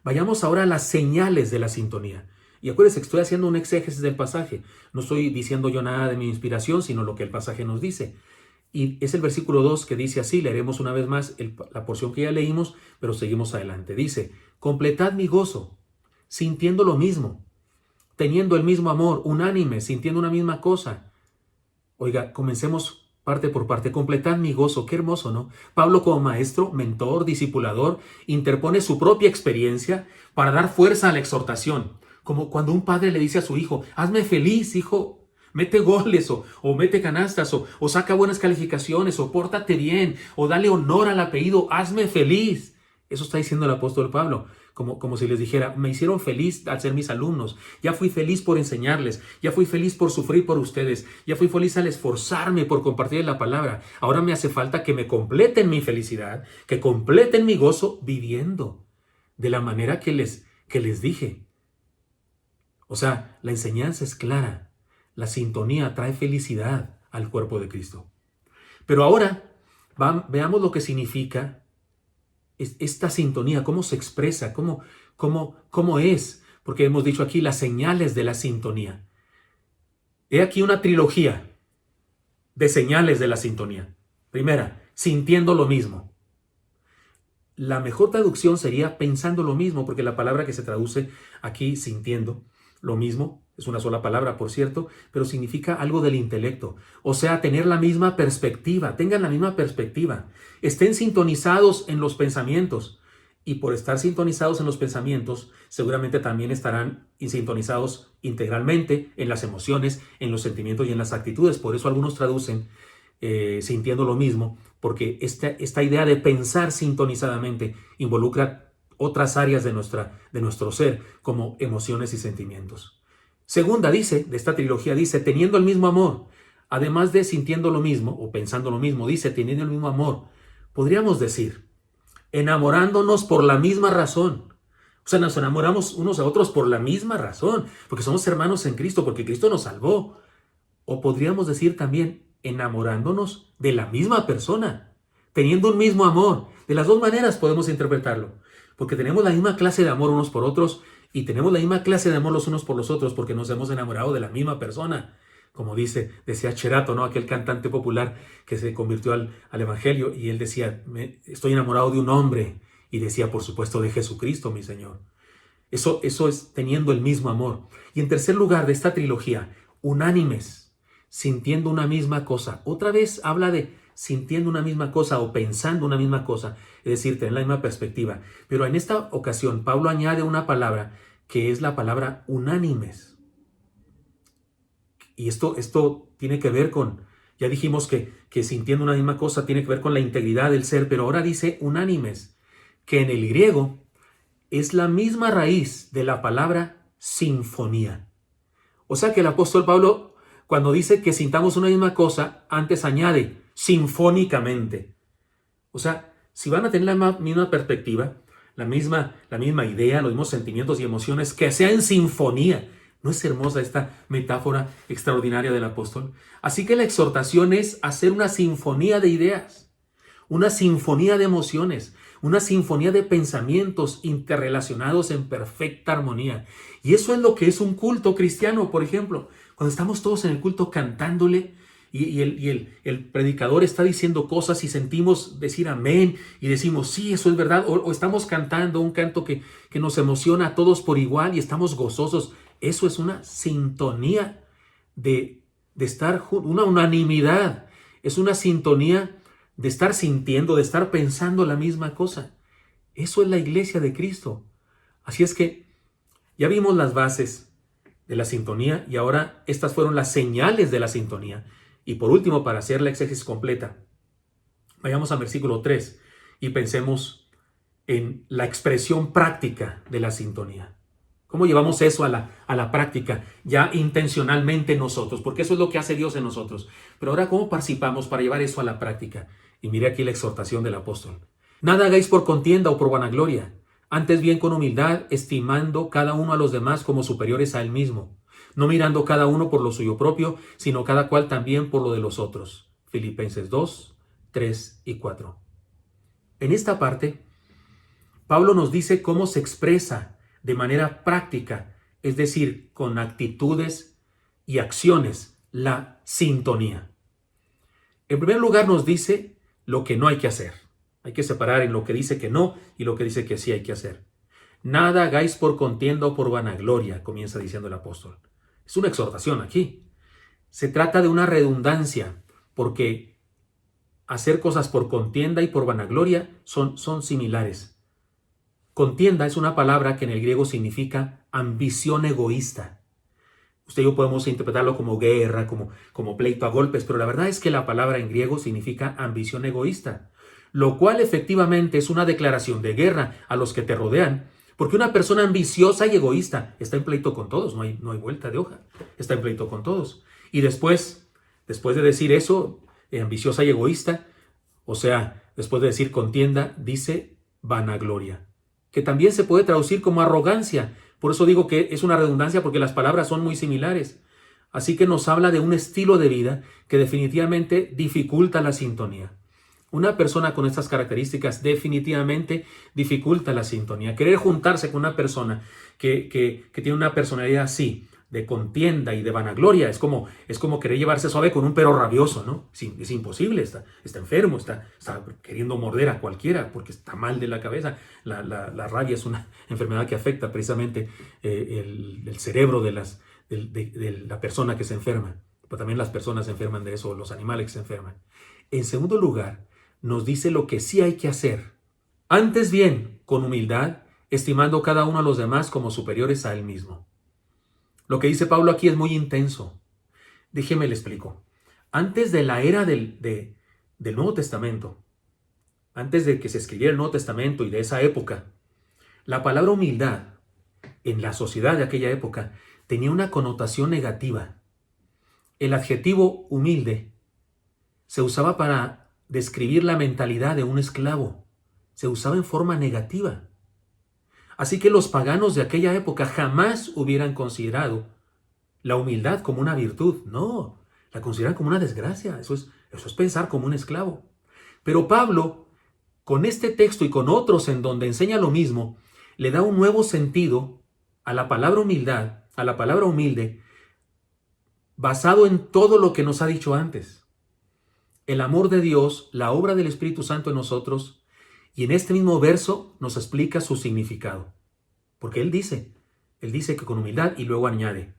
Vayamos ahora a las señales de la sintonía. Y acuérdense que estoy haciendo un exégesis del pasaje. No estoy diciendo yo nada de mi inspiración, sino lo que el pasaje nos dice. Y es el versículo 2 que dice así, leeremos una vez más la porción que ya leímos, pero seguimos adelante. Dice, completad mi gozo, sintiendo lo mismo, teniendo el mismo amor, unánime, sintiendo una misma cosa. Oiga, comencemos parte por parte. Completad mi gozo, qué hermoso, ¿no? Pablo como maestro, mentor, discipulador, interpone su propia experiencia para dar fuerza a la exhortación. Como cuando un padre le dice a su hijo, hazme feliz, hijo. Mete goles o mete canastas o saca buenas calificaciones o pórtate bien o dale honor al apellido, hazme feliz. Eso está diciendo el apóstol Pablo, como si les dijera, me hicieron feliz al ser mis alumnos, ya fui feliz por enseñarles, ya fui feliz por sufrir por ustedes, ya fui feliz al esforzarme por compartir la palabra. Ahora me hace falta que me completen mi felicidad, que completen mi gozo viviendo de la manera que les dije. O sea, la enseñanza es clara. La sintonía trae felicidad al cuerpo de Cristo. Pero ahora veamos lo que significa esta sintonía, cómo se expresa, cómo es. Porque hemos dicho aquí las señales de la sintonía. He aquí una trilogía de señales de la sintonía. Primera, sintiendo lo mismo. La mejor traducción sería pensando lo mismo, porque la palabra que se traduce aquí, sintiendo lo mismo, Es una sola palabra, por cierto, pero significa algo del intelecto. O sea, tener la misma perspectiva, tengan la misma perspectiva. Estén sintonizados en los pensamientos. Y por estar sintonizados en los pensamientos, seguramente también estarán sintonizados integralmente en las emociones, en los sentimientos y en las actitudes. Por eso algunos traducen sintiendo lo mismo, porque esta idea de pensar sintonizadamente involucra otras áreas de nuestro ser, como emociones y sentimientos. Segunda dice, de esta trilogía dice, teniendo el mismo amor, además de sintiendo lo mismo o pensando lo mismo, dice, teniendo el mismo amor, podríamos decir, enamorándonos por la misma razón. O sea, nos enamoramos unos a otros por la misma razón, porque somos hermanos en Cristo, porque Cristo nos salvó. O podríamos decir también, enamorándonos de la misma persona, teniendo un mismo amor. De las dos maneras podemos interpretarlo, porque tenemos la misma clase de amor unos por otros y tenemos la misma clase de amor los unos por los otros porque nos hemos enamorado de la misma persona. Como decía Cherato, ¿no? Aquel cantante popular que se convirtió al Evangelio, y él decía, estoy enamorado de un hombre, y decía, por supuesto, de Jesucristo, mi Señor. Eso es teniendo el mismo amor. Y en tercer lugar de esta trilogía, unánimes, sintiendo una misma cosa. Otra vez habla de sintiendo una misma cosa o pensando una misma cosa, es decir, tener la misma perspectiva. Pero en esta ocasión, Pablo añade una palabra que es la palabra unánimes. Y esto tiene que ver con, ya dijimos que sintiendo una misma cosa tiene que ver con la integridad del ser, pero ahora dice unánimes, que en el griego es la misma raíz de la palabra sinfonía. O sea que el apóstol Pablo, cuando dice que sintamos una misma cosa, antes añade sinfónicamente. O sea, si van a tener la misma perspectiva, la misma idea, los mismos sentimientos y emociones, que sea en sinfonía. ¿No es hermosa esta metáfora extraordinaria del apóstol? Así que la exhortación es hacer una sinfonía de ideas, una sinfonía de emociones, una sinfonía de pensamientos interrelacionados en perfecta armonía. Y eso es lo que es un culto cristiano, por ejemplo. Cuando estamos todos en el culto cantándole y el predicador está diciendo cosas y sentimos decir amén y decimos sí, eso es verdad, o estamos cantando un canto que nos emociona a todos por igual y estamos gozosos. Eso es una sintonía de estar juntos, una unanimidad. Es una sintonía de estar sintiendo, de estar pensando la misma cosa. Eso es la iglesia de Cristo. Así es que ya vimos las bases de la sintonía y ahora estas fueron las señales de la sintonía. Y por último, para hacer la exégesis completa, vayamos al versículo 3 y pensemos en la expresión práctica de la sintonía. ¿Cómo llevamos eso a la práctica ya intencionalmente nosotros? Porque eso es lo que hace Dios en nosotros. Pero ahora, ¿cómo participamos para llevar eso a la práctica? Y mire aquí la exhortación del apóstol. Nada hagáis por contienda o por vanagloria, antes bien con humildad, estimando cada uno a los demás como superiores a él mismo, no mirando cada uno por lo suyo propio, sino cada cual también por lo de los otros. Filipenses 2, 3 y 4. En esta parte, Pablo nos dice cómo se expresa de manera práctica, es decir, con actitudes y acciones, la sintonía. En primer lugar nos dice lo que no hay que hacer. Hay que separar en lo que dice que no y lo que dice que sí hay que hacer. Nada hagáis por contienda o por vanagloria, comienza diciendo el apóstol. Es una exhortación aquí. Se trata de una redundancia, porque hacer cosas por contienda y por vanagloria son similares. Contienda es una palabra que en el griego significa ambición egoísta. Usted y yo podemos interpretarlo como guerra, como pleito a golpes, pero la verdad es que la palabra en griego significa ambición egoísta, lo cual efectivamente es una declaración de guerra a los que te rodean, porque una persona ambiciosa y egoísta está en pleito con todos, no hay vuelta de hoja, está en pleito con todos. Y después de decir eso, ambiciosa y egoísta, o sea, después de decir contienda, dice vanagloria, que también se puede traducir como arrogancia. Por eso digo que es una redundancia, porque las palabras son muy similares. Así que nos habla de un estilo de vida que definitivamente dificulta la sintonía. Una persona con estas características definitivamente dificulta la sintonía. Querer juntarse con una persona que tiene una personalidad así, de contienda y de vanagloria, es como querer llevarse suave con un perro rabioso, ¿no? Es imposible, está enfermo, está queriendo morder a cualquiera porque está mal de la cabeza. La rabia es una enfermedad que afecta precisamente el cerebro de de la persona que se enferma, pero también las personas se enferman de eso, los animales que se enferman. En segundo lugar, nos dice lo que sí hay que hacer. Antes bien, con humildad, estimando cada uno a los demás como superiores a él mismo. Lo que dice Pablo aquí es muy intenso. Déjeme le explico. Antes de la era del Nuevo Testamento, antes de que se escribiera el Nuevo Testamento y de esa época, la palabra humildad en la sociedad de aquella época tenía una connotación negativa. El adjetivo humilde se usaba para describir la mentalidad de un esclavo. Se usaba en forma negativa. Así que los paganos de aquella época jamás hubieran considerado la humildad como una virtud. No, la consideran como una desgracia. Eso es pensar como un esclavo. Pero Pablo, con este texto y con otros en donde enseña lo mismo, le da un nuevo sentido a la palabra humildad, a la palabra humilde, basado en todo lo que nos ha dicho antes. El amor de Dios, la obra del Espíritu Santo en nosotros, y en este mismo verso nos explica su significado. Porque Él dice que con humildad, y luego añade,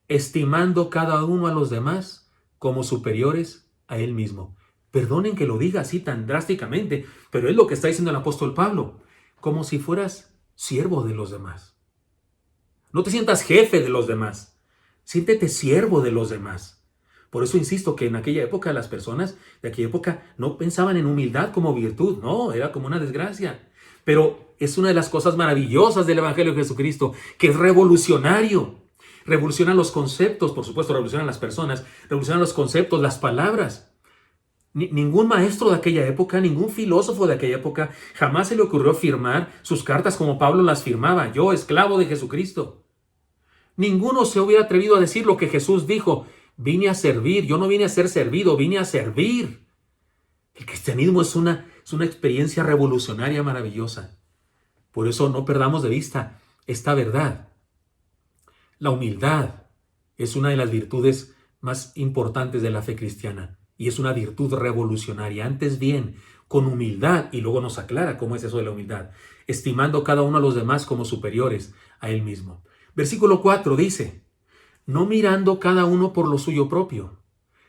estimando cada uno a los demás como superiores a Él mismo. Perdonen que lo diga así tan drásticamente, pero es lo que está diciendo el apóstol Pablo. Como si fueras siervo de los demás. No te sientas jefe de los demás. Siéntete siervo de los demás. Por eso insisto que en aquella época las personas de aquella época no pensaban en humildad como virtud. No, era como una desgracia. Pero es una de las cosas maravillosas del Evangelio de Jesucristo, que es revolucionario. Revoluciona los conceptos, por supuesto, revoluciona las personas, revoluciona los conceptos, las palabras. Ningún maestro de aquella época, ningún filósofo de aquella época, jamás se le ocurrió firmar sus cartas como Pablo las firmaba. Yo, esclavo de Jesucristo. Ninguno se hubiera atrevido a decir lo que Jesús dijo. Vine a servir, yo no vine a ser servido, vine a servir. El cristianismo es una experiencia revolucionaria maravillosa. Por eso no perdamos de vista esta verdad. La humildad es una de las virtudes más importantes de la fe cristiana. Y es una virtud revolucionaria. Antes bien, con humildad, y luego nos aclara cómo es eso de la humildad, estimando cada uno a los demás como superiores a él mismo. Versículo 4 dice, no mirando cada uno por lo suyo propio,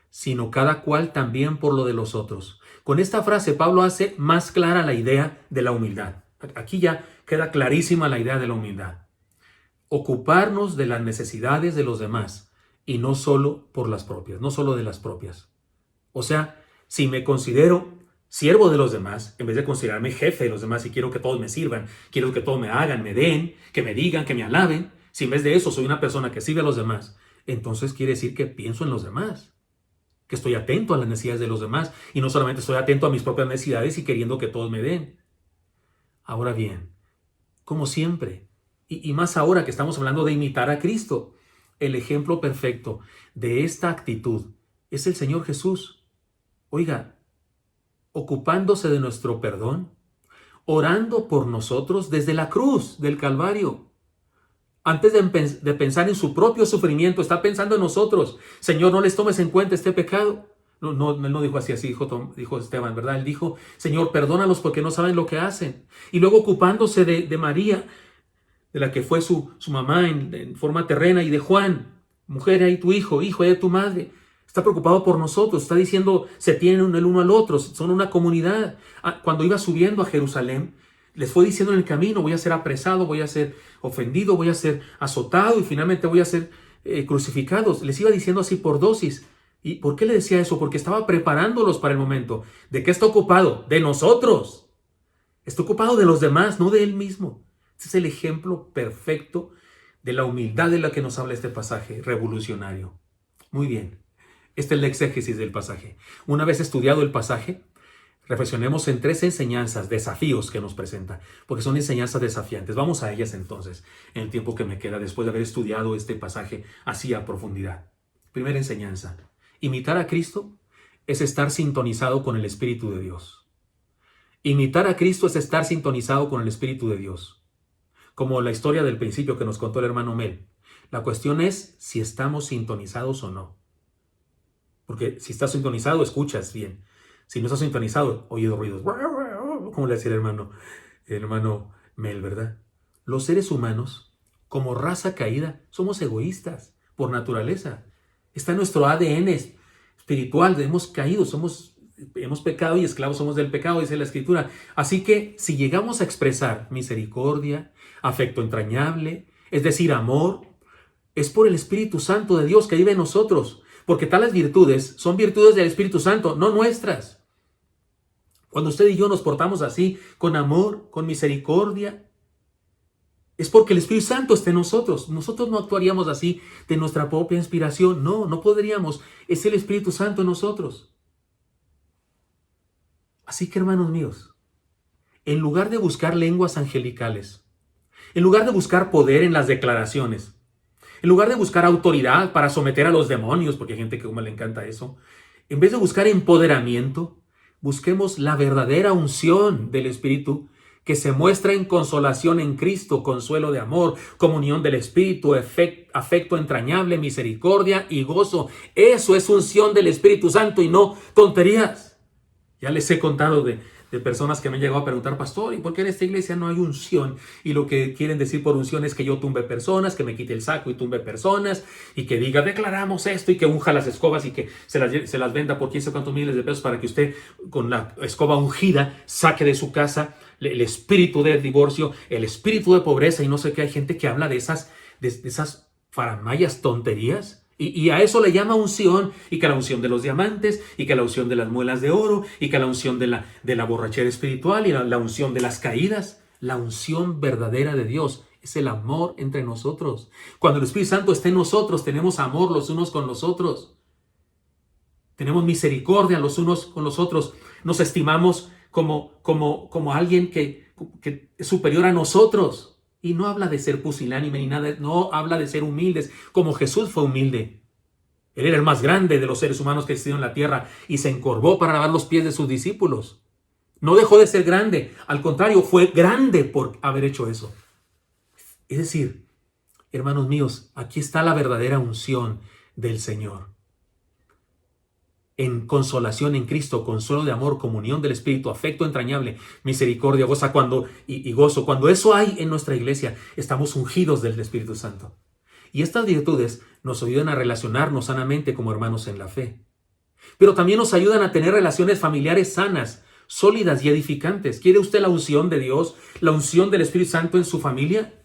sino cada cual también por lo de los otros. Con esta frase Pablo hace más clara la idea de la humildad. Aquí ya queda clarísima la idea de la humildad. Ocuparnos de las necesidades de los demás y no solo por las propias, no solo de las propias. O sea, si me considero siervo de los demás, en vez de considerarme jefe de los demás y quiero que todos me sirvan, quiero que todos me hagan, me den, que me digan, que me alaben, si en vez de eso soy una persona que sirve a los demás, entonces quiere decir que pienso en los demás, que estoy atento a las necesidades de los demás y no solamente estoy atento a mis propias necesidades y queriendo que todos me den. Ahora bien, como siempre, y más ahora que estamos hablando de imitar a Cristo, el ejemplo perfecto de esta actitud es el Señor Jesús. Oiga, ocupándose de nuestro perdón, orando por nosotros desde la cruz del Calvario. Antes de pensar en su propio sufrimiento, está pensando en nosotros. Señor, no les tomes en cuenta este pecado. No, él no dijo así dijo Esteban, ¿verdad? Él dijo, Señor, perdónalos porque no saben lo que hacen. Y luego ocupándose de María, de la que fue su mamá en forma terrena, y de Juan, mujer, ahí tu hijo de tu madre. Está preocupado por nosotros, está diciendo, se tienen el uno al otro, son una comunidad. Cuando iba subiendo a Jerusalén, les fue diciendo en el camino, voy a ser apresado, voy a ser ofendido, voy a ser azotado y finalmente voy a ser crucificado. Les iba diciendo así por dosis. ¿Y por qué le decía eso? Porque estaba preparándolos para el momento. ¿De qué está ocupado? De nosotros. Está ocupado de los demás, no de él mismo. Este es el ejemplo perfecto de la humildad de la que nos habla este pasaje revolucionario. Muy bien. Esta es la exégesis del pasaje. Una vez estudiado el pasaje, reflexionemos en 3 enseñanzas, desafíos que nos presenta, porque son enseñanzas desafiantes. Vamos a ellas entonces, en el tiempo que me queda, después de haber estudiado este pasaje así a profundidad. Primera enseñanza. Imitar a Cristo es estar sintonizado con el Espíritu de Dios. Imitar a Cristo es estar sintonizado con el Espíritu de Dios. Como la historia del principio que nos contó el hermano Mel. La cuestión es si estamos sintonizados o no. Porque si estás sintonizado, escuchas bien. Si no estás sintonizado, oyes ruidos. Como le decía el hermano Mel, ¿verdad? Los seres humanos, como raza caída, somos egoístas. por naturaleza. Está en nuestro ADN espiritual. Hemos caído, hemos pecado y esclavos somos del pecado, dice la Escritura. Así que si llegamos a expresar misericordia, afecto entrañable, es decir, amor, es por el Espíritu Santo de Dios que vive en nosotros. Porque tales virtudes son virtudes del Espíritu Santo, no nuestras. Cuando usted y yo nos portamos así, con amor, con misericordia, es porque el Espíritu Santo está en nosotros. Nosotros no actuaríamos así de nuestra propia inspiración. No podríamos. Es el Espíritu Santo en nosotros. Así que, hermanos míos, en lugar de buscar lenguas angelicales, en lugar de buscar poder en las declaraciones, en lugar de buscar autoridad para someter a los demonios, porque hay gente que como le encanta eso, en vez de buscar empoderamiento, busquemos la verdadera unción del Espíritu que se muestra en consolación en Cristo, consuelo de amor, comunión del Espíritu, afecto entrañable, misericordia y gozo. Eso es unción del Espíritu Santo y no tonterías. Ya les he contado de personas que me han llegado a preguntar, pastor, ¿y por qué en esta iglesia no hay unción? Y lo que quieren decir por unción es que yo tumbe personas, que me quite el saco y tumbe personas, y que diga, declaramos esto, y que unja las escobas y que se las venda por 15 o cuantos miles de pesos para que usted con la escoba ungida saque de su casa el espíritu del divorcio, el espíritu de pobreza y no sé qué. Hay gente que habla de esas faramayas tonterías. Y a eso le llama unción, y que la unción de los diamantes, y que la unción de las muelas de oro, y que la unción de la borrachera espiritual, y la unción de las caídas. La unción verdadera de Dios es el amor entre nosotros. Cuando el Espíritu Santo está en nosotros, tenemos amor los unos con los otros. Tenemos misericordia los unos con los otros. Nos estimamos como alguien que es superior a nosotros. Y no habla de ser pusilánime ni nada, no habla de ser humildes, como Jesús fue humilde. Él era el más grande de los seres humanos que existieron en la tierra y se encorvó para lavar los pies de sus discípulos. No dejó de ser grande, al contrario, fue grande por haber hecho eso. Es decir, hermanos míos, aquí está la verdadera unción del Señor. En consolación en Cristo, consuelo de amor, comunión del Espíritu, afecto entrañable, misericordia, gozo. Cuando eso hay en nuestra iglesia, estamos ungidos del Espíritu Santo. Y estas virtudes nos ayudan a relacionarnos sanamente como hermanos en la fe. Pero también nos ayudan a tener relaciones familiares sanas, sólidas y edificantes. ¿Quiere usted la unción de Dios, la unción del Espíritu Santo en su familia?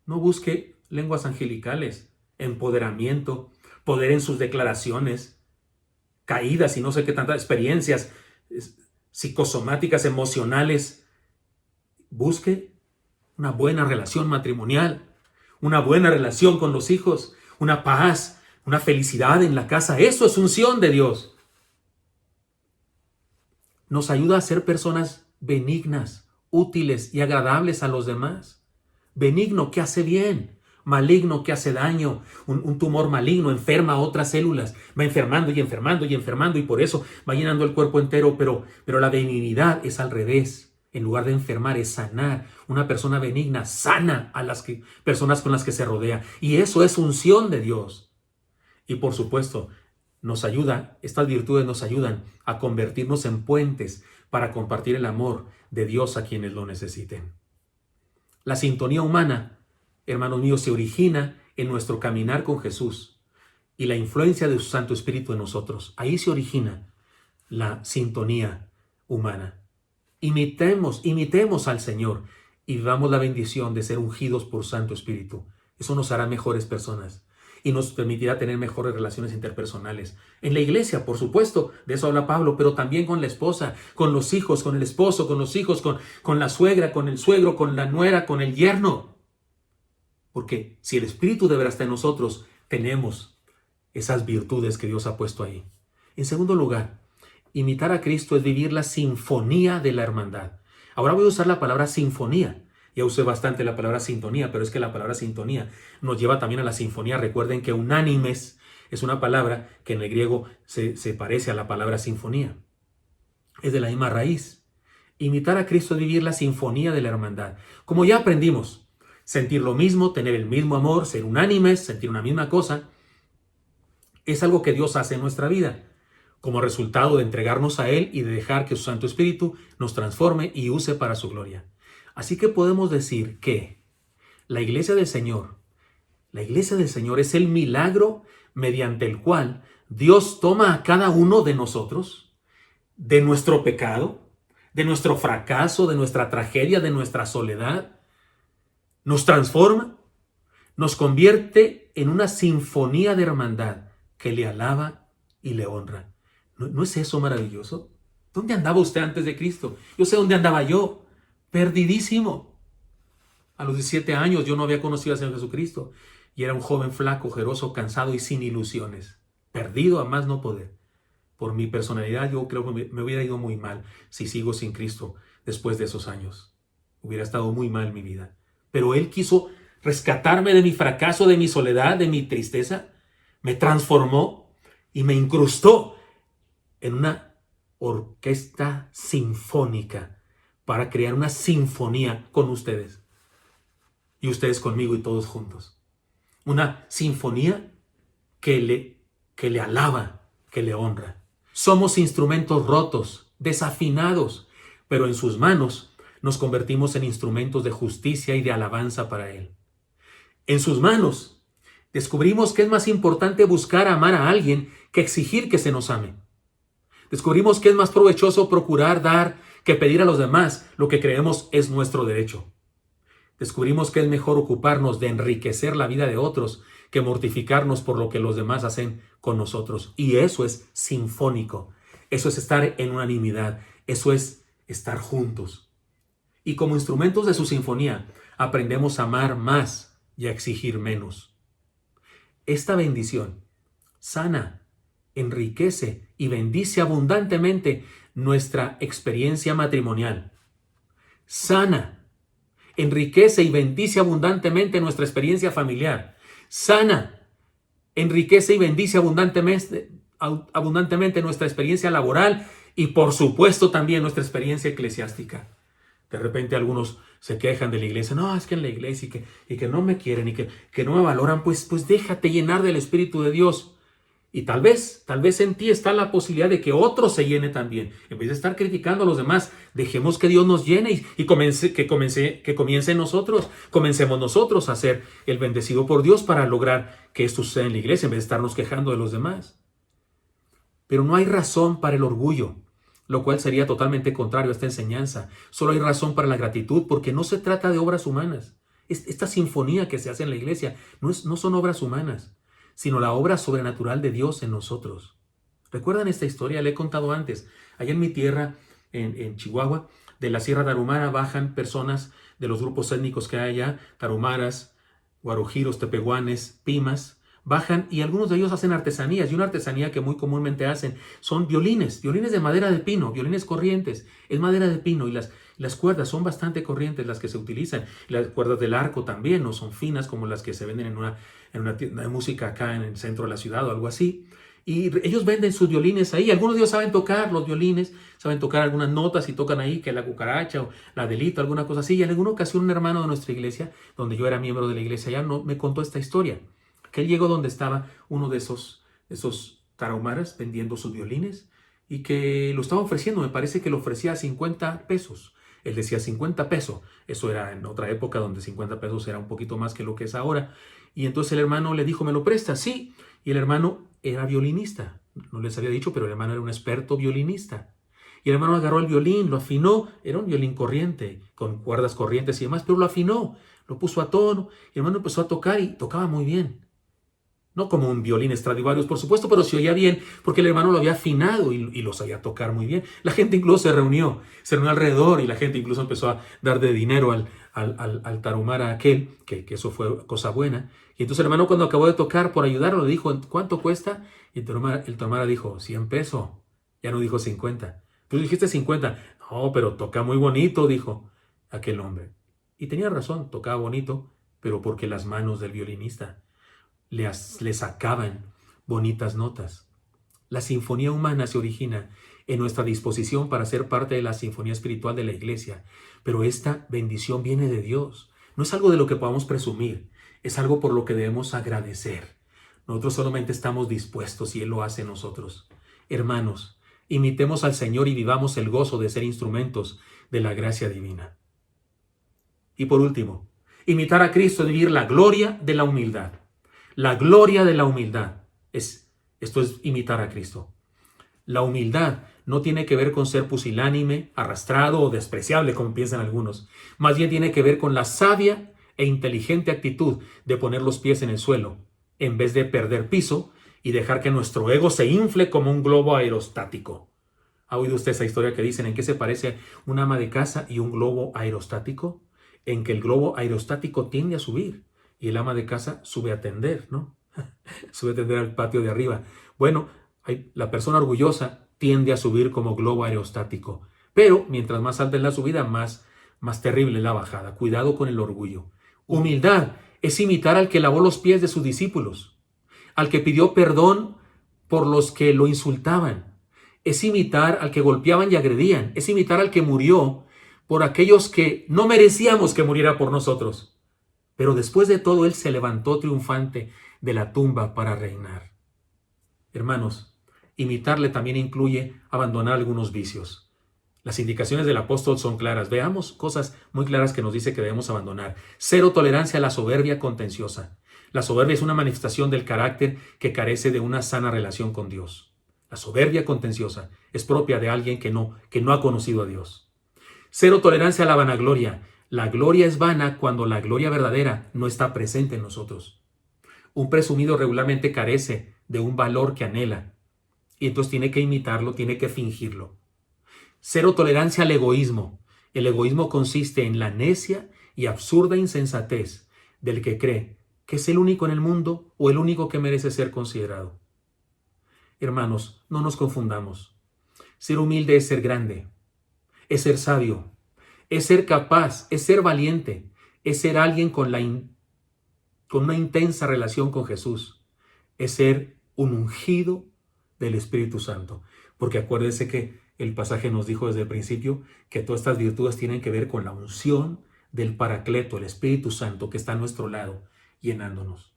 No busque lenguas angelicales, empoderamiento, poder en sus declaraciones, caídas y no sé qué tantas experiencias psicosomáticas, emocionales. Busque una buena relación matrimonial, una buena relación con los hijos, una paz, una felicidad en la casa. Eso es unción de Dios. Nos ayuda a ser personas benignas, útiles y agradables a los demás. Benigno, que hace bien. Maligno, que hace daño. Un tumor maligno enferma a otras células, va enfermando y enfermando y enfermando y por eso va llenando el cuerpo entero, pero la benignidad es al revés. En lugar de enfermar es sanar. Una persona benigna sana a las personas con las que se rodea, y eso es unción de Dios. Y por supuesto, estas virtudes nos ayudan a convertirnos en puentes para compartir el amor de Dios a quienes lo necesiten. La sintonía humana, hermanos míos, se origina en nuestro caminar con Jesús y la influencia de su Santo Espíritu en nosotros. Ahí se origina la sintonía humana. Imitemos al Señor y vivamos la bendición de ser ungidos por Santo Espíritu. Eso nos hará mejores personas y nos permitirá tener mejores relaciones interpersonales. En la iglesia, por supuesto, de eso habla Pablo, pero también con la esposa, con los hijos, con el esposo, con los hijos, con la suegra, con el suegro, con la nuera, con el yerno. Porque si el Espíritu de verdad está en nosotros, tenemos esas virtudes que Dios ha puesto ahí. En segundo lugar, imitar a Cristo es vivir la sinfonía de la hermandad. Ahora voy a usar la palabra sinfonía. Ya usé bastante la palabra sintonía, pero es que la palabra sintonía nos lleva también a la sinfonía. Recuerden que unánimes es una palabra que en el griego se parece a la palabra sinfonía. Es de la misma raíz. Imitar a Cristo es vivir la sinfonía de la hermandad. Como ya aprendimos, sentir lo mismo, tener el mismo amor, ser unánimes, sentir una misma cosa, es algo que Dios hace en nuestra vida, como resultado de entregarnos a Él y de dejar que su Santo Espíritu nos transforme y use para su gloria. Así que podemos decir que la iglesia del Señor, La iglesia del Señor es el milagro mediante el cual Dios toma a cada uno de nosotros, de nuestro pecado, de nuestro fracaso, de nuestra tragedia, de nuestra soledad, nos transforma, nos convierte en una sinfonía de hermandad que le alaba y le honra. ¿No es eso maravilloso? ¿Dónde andaba usted antes de Cristo? Yo sé dónde andaba yo, perdidísimo. A los 17 años yo no había conocido al Señor Jesucristo y era un joven flaco, ojeroso, cansado y sin ilusiones, perdido a más no poder. Por mi personalidad yo creo que me hubiera ido muy mal si sigo sin Cristo después de esos años. Hubiera estado muy mal mi vida. Pero Él quiso rescatarme de mi fracaso, de mi soledad, de mi tristeza. Me transformó y me incrustó en una orquesta sinfónica para crear una sinfonía con ustedes. Y ustedes conmigo y todos juntos. Una sinfonía que le alaba, que le honra. Somos instrumentos rotos, desafinados, pero en sus manos nos convertimos en instrumentos de justicia y de alabanza para Él. En sus manos descubrimos que es más importante buscar amar a alguien que exigir que se nos ame. Descubrimos que es más provechoso procurar dar que pedir a los demás lo que creemos es nuestro derecho. Descubrimos que es mejor ocuparnos de enriquecer la vida de otros que mortificarnos por lo que los demás hacen con nosotros. Y eso es sinfónico. Eso es estar en unanimidad. Eso es estar juntos. Y como instrumentos de su sinfonía, aprendemos a amar más y a exigir menos. Esta bendición sana, enriquece y bendice abundantemente nuestra experiencia matrimonial. Sana, enriquece y bendice abundantemente nuestra experiencia familiar. Sana, enriquece y bendice abundantemente nuestra experiencia laboral y por supuesto también nuestra experiencia eclesiástica. De repente algunos se quejan de la iglesia. No, es que en la iglesia y que no me quieren y que no me valoran. Pues déjate llenar del Espíritu de Dios. Y tal vez en ti está la posibilidad de que otro se llene también. En vez de estar criticando a los demás, dejemos que Dios nos llene y que comience nosotros. Comencemos nosotros a ser el bendecido por Dios para lograr que esto suceda en la iglesia en vez de estarnos quejando de los demás. Pero no hay razón para el orgullo, lo cual sería totalmente contrario a esta enseñanza. Solo hay razón para la gratitud porque no se trata de obras humanas. Esta sinfonía que se hace en la iglesia no son obras humanas, sino la obra sobrenatural de Dios en nosotros. ¿Recuerdan esta historia? Le he contado antes. Allá en mi tierra, en Chihuahua, de la Sierra Tarahumara bajan personas de los grupos étnicos que hay allá, tarumaras, guarojiros, tepehuanes, pimas, bajan y algunos de ellos hacen artesanías. Y una artesanía que muy comúnmente hacen son violines de madera de pino, violines corrientes. Es madera de pino y las cuerdas son bastante corrientes las que se utilizan. Las cuerdas del arco también no son finas como las que se venden en una tienda de música acá en el centro de la ciudad o algo así. Y ellos venden sus violines ahí. Algunos de ellos saben tocar los violines, saben tocar algunas notas y tocan ahí que la cucaracha o la delito, alguna cosa así. Y en alguna ocasión un hermano de nuestra iglesia, donde yo era miembro de la iglesia ya, me contó esta historia. Que él llegó donde estaba uno de esos tarahumaras vendiendo sus violines y que lo estaba ofreciendo. Me parece que lo ofrecía a 50 pesos. Él decía 50 pesos. Eso era en otra época donde 50 pesos era un poquito más que lo que es ahora. Y entonces el hermano le dijo, ¿me lo prestas? Sí. Y el hermano era violinista. No les había dicho, pero el hermano era un experto violinista. Y el hermano agarró el violín, lo afinó. Era un violín corriente, con cuerdas corrientes y demás, pero lo afinó. Lo puso a tono. Y el hermano empezó a tocar y tocaba muy bien. No como un violín Stradivarius, por supuesto, pero se oía bien porque el hermano lo había afinado y lo sabía tocar muy bien. La gente incluso se reunió alrededor y la gente incluso empezó a dar de dinero al tarahumara aquel, que eso fue cosa buena. Y entonces el hermano cuando acabó de tocar por ayudarlo le dijo, ¿cuánto cuesta? Y el tarahumara dijo, 100 pesos. Ya no dijo 50. Tú dijiste 50. No, pero toca muy bonito, dijo aquel hombre. Y tenía razón, tocaba bonito, pero porque las manos del violinista le sacaban bonitas notas. La sinfonía humana se origina en nuestra disposición para ser parte de la sinfonía espiritual de la iglesia, pero esta bendición viene de Dios. No es algo de lo que podamos presumir, es algo por lo que debemos agradecer. Nosotros solamente estamos dispuestos y Él lo hace en nosotros. Hermanos, imitemos al Señor y vivamos el gozo de ser instrumentos de la gracia divina. Y por último, imitar a Cristo es vivir la gloria de la humildad. La gloria de la humildad. Esto es imitar a Cristo. La humildad no tiene que ver con ser pusilánime, arrastrado o despreciable, como piensan algunos. Más bien tiene que ver con la sabia e inteligente actitud de poner los pies en el suelo, en vez de perder piso y dejar que nuestro ego se infle como un globo aerostático. ¿Ha oído usted esa historia que dicen en qué se parece un ama de casa y un globo aerostático? En que el globo aerostático tiende a subir y el ama de casa sube a tender, ¿no? Sube a tender al patio de arriba. Bueno, la persona orgullosa tiende a subir como globo aerostático. Pero mientras más alta es la subida, más terrible es la bajada. Cuidado con el orgullo. Humildad es imitar al que lavó los pies de sus discípulos, al que pidió perdón por los que lo insultaban. Es imitar al que golpeaban y agredían. Es imitar al que murió por aquellos que no merecíamos que muriera por nosotros. Pero después de todo, Él se levantó triunfante de la tumba para reinar. Hermanos, imitarle también incluye abandonar algunos vicios. Las indicaciones del apóstol son claras. Veamos cosas muy claras que nos dice que debemos abandonar. 0 tolerancia a la soberbia contenciosa. La soberbia es una manifestación del carácter que carece de una sana relación con Dios. La soberbia contenciosa es propia de alguien que no ha conocido a Dios. 0 tolerancia a la vanagloria. La gloria es vana cuando la gloria verdadera no está presente en nosotros. Un presumido regularmente carece de un valor que anhela y entonces tiene que imitarlo, tiene que fingirlo. 0 tolerancia al egoísmo. El egoísmo consiste en la necia y absurda insensatez del que cree que es el único en el mundo o el único que merece ser considerado. Hermanos, no nos confundamos. Ser humilde es ser grande, es ser sabio, es ser capaz, es ser valiente, es ser alguien con una intensa relación con Jesús, es ser un ungido del Espíritu Santo. Porque acuérdense que el pasaje nos dijo desde el principio que todas estas virtudes tienen que ver con la unción del Paracleto, el Espíritu Santo que está a nuestro lado, llenándonos.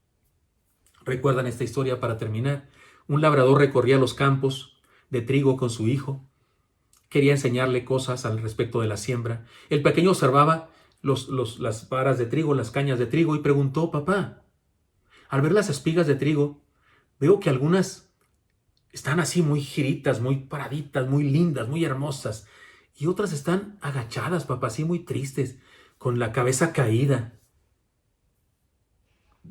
¿Recuerdan esta historia para terminar? Un labrador recorría los campos de trigo con su hijo. Quería enseñarle cosas al respecto de la siembra. El pequeño observaba las varas de trigo, las cañas de trigo y preguntó: papá, al ver las espigas de trigo, veo que algunas están así muy giritas, muy paraditas, muy lindas, muy hermosas. Y otras están agachadas, papá, así muy tristes, con la cabeza caída.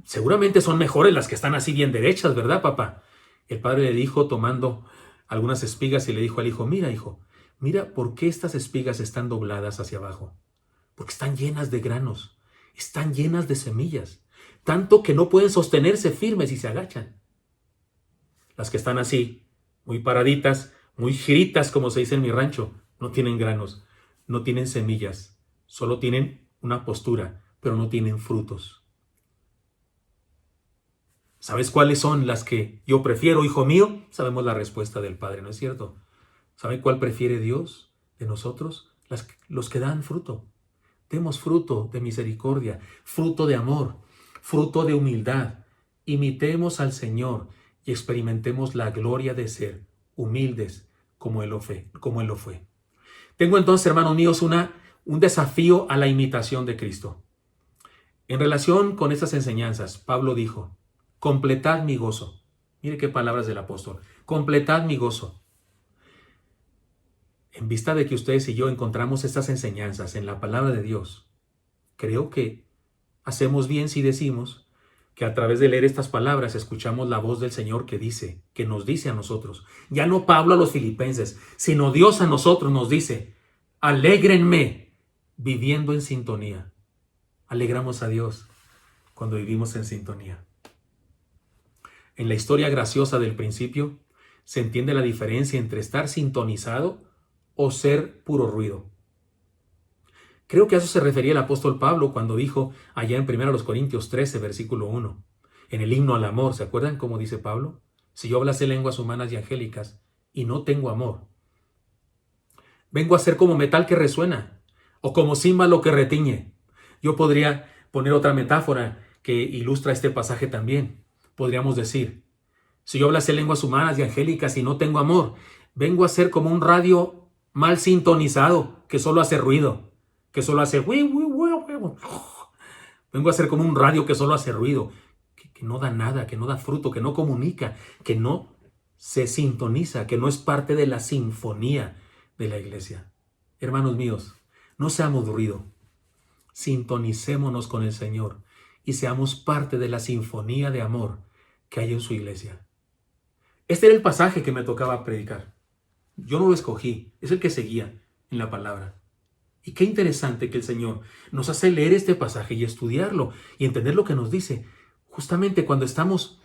Seguramente son mejores las que están así bien derechas, ¿verdad, papá? El padre le dijo, tomando algunas espigas, y le dijo al hijo: mira, hijo, mira por qué estas espigas están dobladas hacia abajo. Porque están llenas de granos, están llenas de semillas, tanto que no pueden sostenerse firmes y se agachan. Las que están así, muy paraditas, muy giritas, como se dice en mi rancho, no tienen granos, no tienen semillas, solo tienen una postura, pero no tienen frutos. ¿Sabes cuáles son las que yo prefiero, hijo mío? Sabemos la respuesta del Padre, ¿no es cierto? ¿Sabe cuál prefiere Dios de nosotros? Los que dan fruto. Demos fruto de misericordia, fruto de amor, fruto de humildad. Imitemos al Señor y experimentemos la gloria de ser humildes como Él lo fue. Tengo entonces, hermanos míos, un desafío a la imitación de Cristo. En relación con estas enseñanzas, Pablo dijo: completad mi gozo. Mire qué palabras del apóstol. Completad mi gozo. En vista de que ustedes y yo encontramos estas enseñanzas en la palabra de Dios, creo que hacemos bien si decimos que a través de leer estas palabras escuchamos la voz del Señor que nos dice a nosotros. Ya no Pablo a los filipenses, sino Dios a nosotros nos dice: alégrenme viviendo en sintonía. Alegramos a Dios cuando vivimos en sintonía. En la historia graciosa del principio se entiende la diferencia entre estar sintonizado o ser puro ruido. Creo que a eso se refería el apóstol Pablo cuando dijo allá en 1 Corintios 13, versículo 1, en el himno al amor. ¿Se acuerdan cómo dice Pablo? Si yo hablase lenguas humanas y angélicas y no tengo amor, vengo a ser como metal que resuena o como címbalo que retiñe. Yo podría poner otra metáfora que ilustra este pasaje también. Podríamos decir: si yo hablase lenguas humanas y angélicas y no tengo amor, vengo a ser como un radio mal sintonizado que solo hace ruido, que solo hace... Vengo a ser como un radio que solo hace ruido, que no da nada, que no da fruto, que no comunica, que no se sintoniza, que no es parte de la sinfonía de la iglesia. Hermanos míos, no seamos ruido. Sintonicémonos con el Señor y seamos parte de la sinfonía de amor que hay en su iglesia. Este era el pasaje que me tocaba predicar. Yo no lo escogí, es el que seguía en la palabra. Y qué interesante que el Señor nos hace leer este pasaje y estudiarlo y entender lo que nos dice. Justamente cuando estamos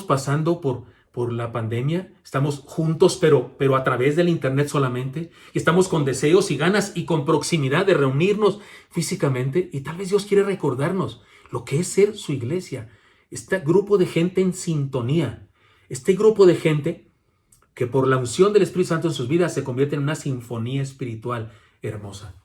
pasando por la pandemia, estamos juntos, pero a través del internet solamente, y estamos con deseos y ganas y con proximidad de reunirnos físicamente, y tal vez Dios quiere recordarnos lo que es ser su iglesia, este grupo de gente en sintonía, este grupo de gente que por la unción del Espíritu Santo en sus vidas se convierte en una sinfonía espiritual hermosa.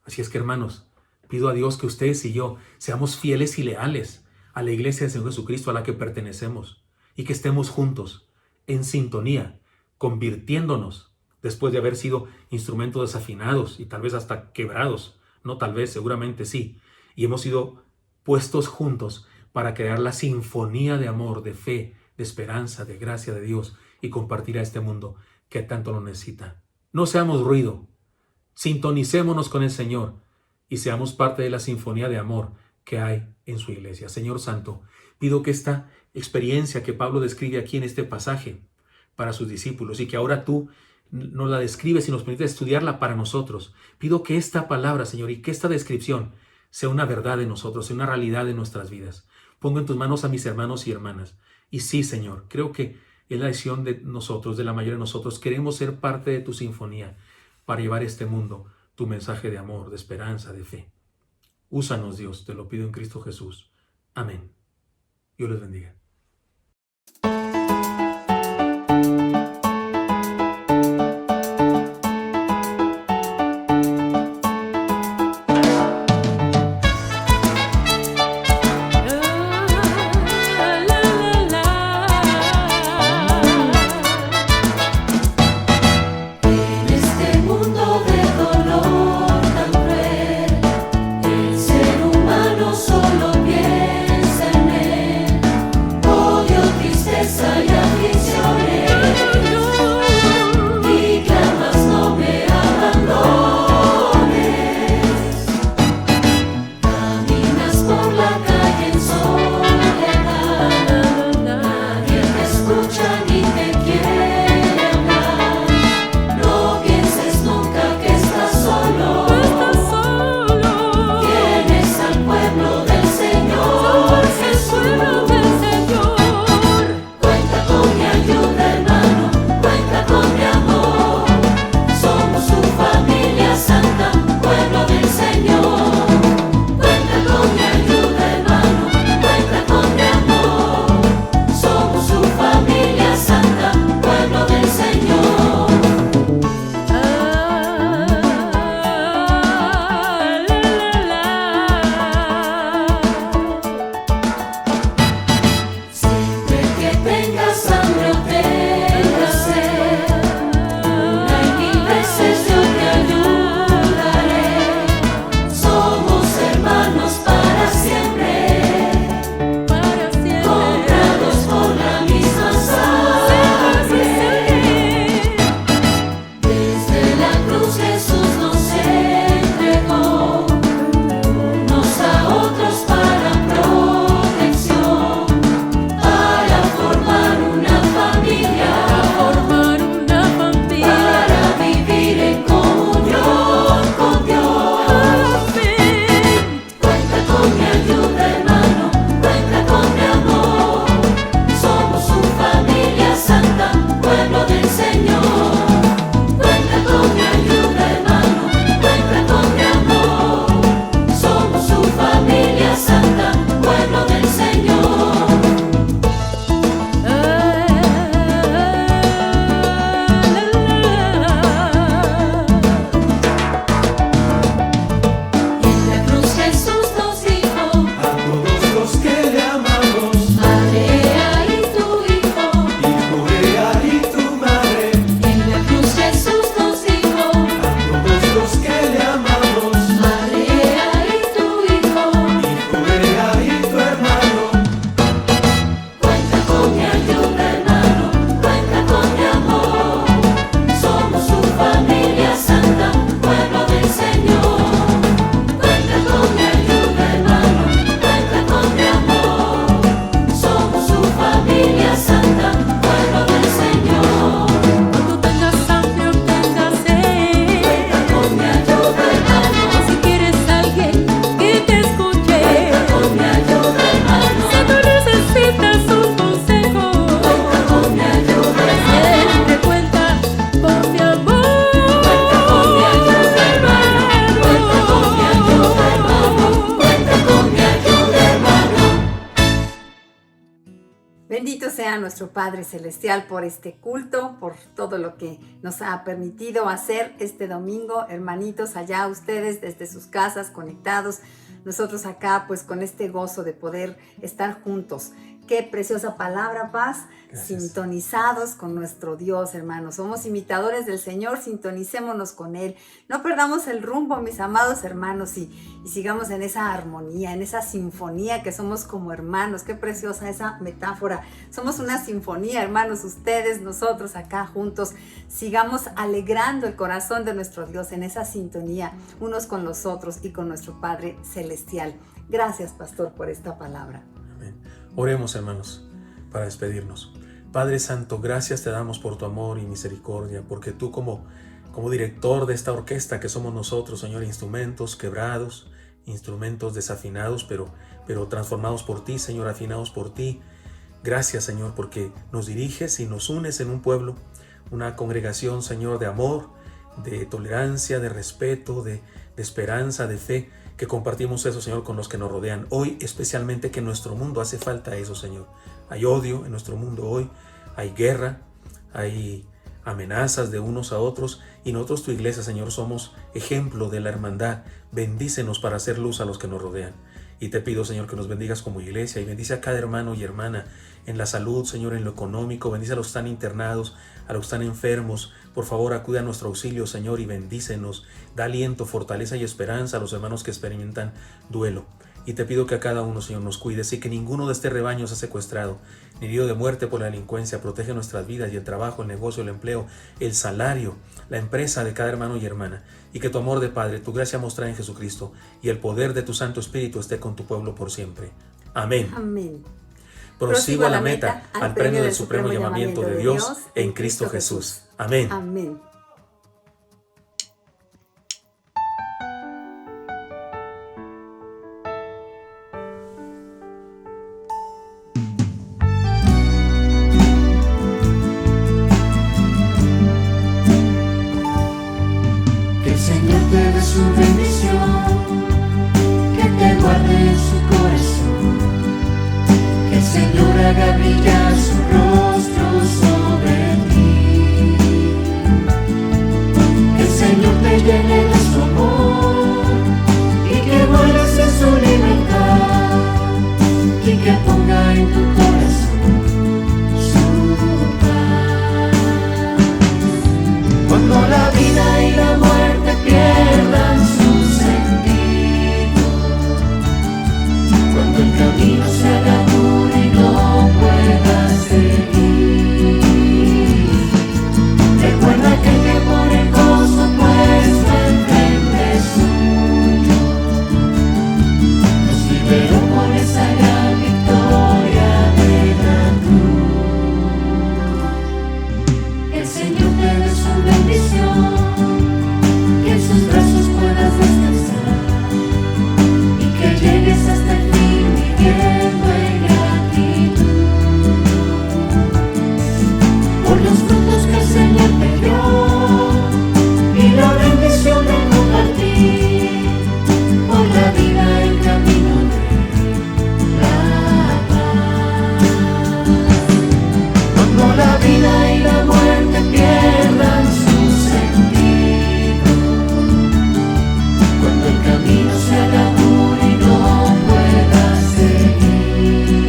Así es que, hermanos, pido a Dios que ustedes y yo seamos fieles y leales a la iglesia del Señor Jesucristo a la que pertenecemos, y que estemos juntos, en sintonía, convirtiéndonos, después de haber sido instrumentos desafinados y tal vez hasta quebrados, no tal vez, seguramente sí, y hemos sido puestos juntos para crear la sinfonía de amor, de fe, de esperanza, de gracia de Dios y compartir a este mundo que tanto lo necesita. No seamos ruido, sintonicémonos con el Señor y seamos parte de la sinfonía de amor que hay en su iglesia. Señor Santo, pido que esta experiencia que Pablo describe aquí en este pasaje para sus discípulos y que ahora tú nos la describes y nos permites estudiarla para nosotros, pido que esta palabra, Señor, y que esta descripción sea una verdad en nosotros, sea una realidad en nuestras vidas. Pongo en tus manos a mis hermanos y hermanas. Y sí, Señor, creo que es la decisión de nosotros, de la mayoría de nosotros. Queremos ser parte de tu sinfonía para llevar a este mundo tu mensaje de amor, de esperanza, de fe. Úsanos, Dios, te lo pido en Cristo Jesús. Amén. Dios les bendiga. Solo piensa en él. sea nuestro Padre Celestial por este culto, por todo lo que nos ha permitido hacer este domingo. Hermanitos, allá ustedes desde sus casas conectados, nosotros acá pues con este gozo de poder estar juntos. Qué preciosa palabra, Paz. Gracias. Sintonizados con nuestro Dios, hermanos. Somos imitadores del Señor, sintonicémonos con Él. No perdamos el rumbo, mis amados hermanos, y sigamos en esa armonía, en esa sinfonía que somos como hermanos. Qué preciosa esa metáfora. Somos una sinfonía, hermanos, ustedes, nosotros acá juntos. Sigamos alegrando el corazón de nuestro Dios en esa sintonía, unos con los otros y con nuestro Padre Celestial. Gracias, Pastor, por esta palabra. Oremos, hermanos, para despedirnos. Padre Santo, gracias te damos por tu amor y misericordia, porque tú como director de esta orquesta que somos nosotros, Señor, instrumentos quebrados, instrumentos desafinados, pero transformados por ti, Señor, afinados por ti. Gracias, Señor, porque nos diriges y nos unes en un pueblo, una congregación, Señor, de amor, de tolerancia, de respeto, de esperanza, de fe, que compartimos eso, Señor, con los que nos rodean. Hoy, especialmente, que en nuestro mundo hace falta eso, Señor. Hay odio en nuestro mundo hoy, hay guerra, hay amenazas de unos a otros, y nosotros, tu iglesia, Señor, somos ejemplo de la hermandad. Bendícenos para hacer luz a los que nos rodean. Y te pido, Señor, que nos bendigas como iglesia y bendice a cada hermano y hermana en la salud, Señor, en lo económico. Bendice a los que están internados, a los que están enfermos. Por favor, acude a nuestro auxilio, Señor, y bendícenos. Da aliento, fortaleza y esperanza a los hermanos que experimentan duelo. Y te pido que a cada uno, Señor, nos cuides y que ninguno de este rebaño sea secuestrado, ni herido de muerte por la delincuencia. Protege nuestras vidas y el trabajo, el negocio, el empleo, el salario, la empresa de cada hermano y hermana. Y que tu amor de Padre, tu gracia mostrada en Jesucristo y el poder de tu Santo Espíritu esté con tu pueblo por siempre. Amén. Amén. Prosigo a la meta, al premio del supremo llamamiento de Dios en Cristo Jesús. Amén. Amén. Que el Señor te dé su bendición, que te guarde en su corazón, que el Señor haga brillar su rostro sobre ti, que el Señor te llene de su amor y que vueles en su libertad y que ponga en tu corazón su paz. Cuando la vida y la muerte pierdan su sentido, cuando el camino se haga duro y no puedas seguir, recuerda que por el gozo puesto enfrente suyo nos liberó por esa gran victoria de la cruz. Que el Señor te dé su bendición, que en sus brazos puedas descansar y que llegues hasta el fin viviendo en gratitud por los frutos que el Señor te dio y la bendición de compartir por la vida el camino de la paz. Cuando la vida y la muerte pierdan su sentido, cuando el camino se haga duro y no puedas seguir,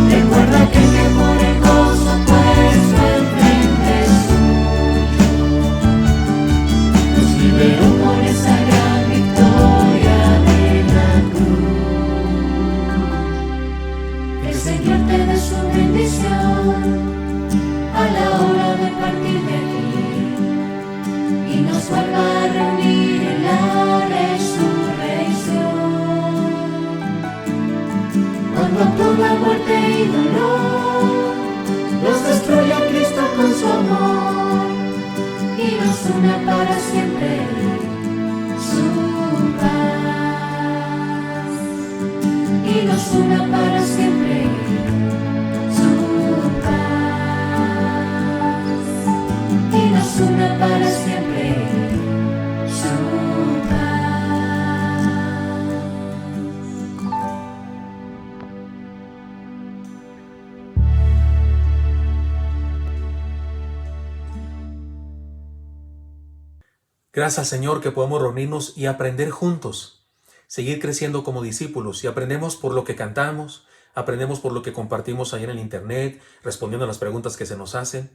recuerda que por el gozo puesto enfrente suyo nos liberó por esa gran victoria de la cruz. Que el Señor te dé su bendición a la hora de partir de aquí y nos vuelva a reunir en la resurrección, cuando toda muerte y dolor Gracias, Señor, que podemos reunirnos y aprender juntos, seguir creciendo como discípulos, y aprendemos por lo que cantamos, aprendemos por lo que compartimos ahí en el internet, respondiendo a las preguntas que se nos hacen.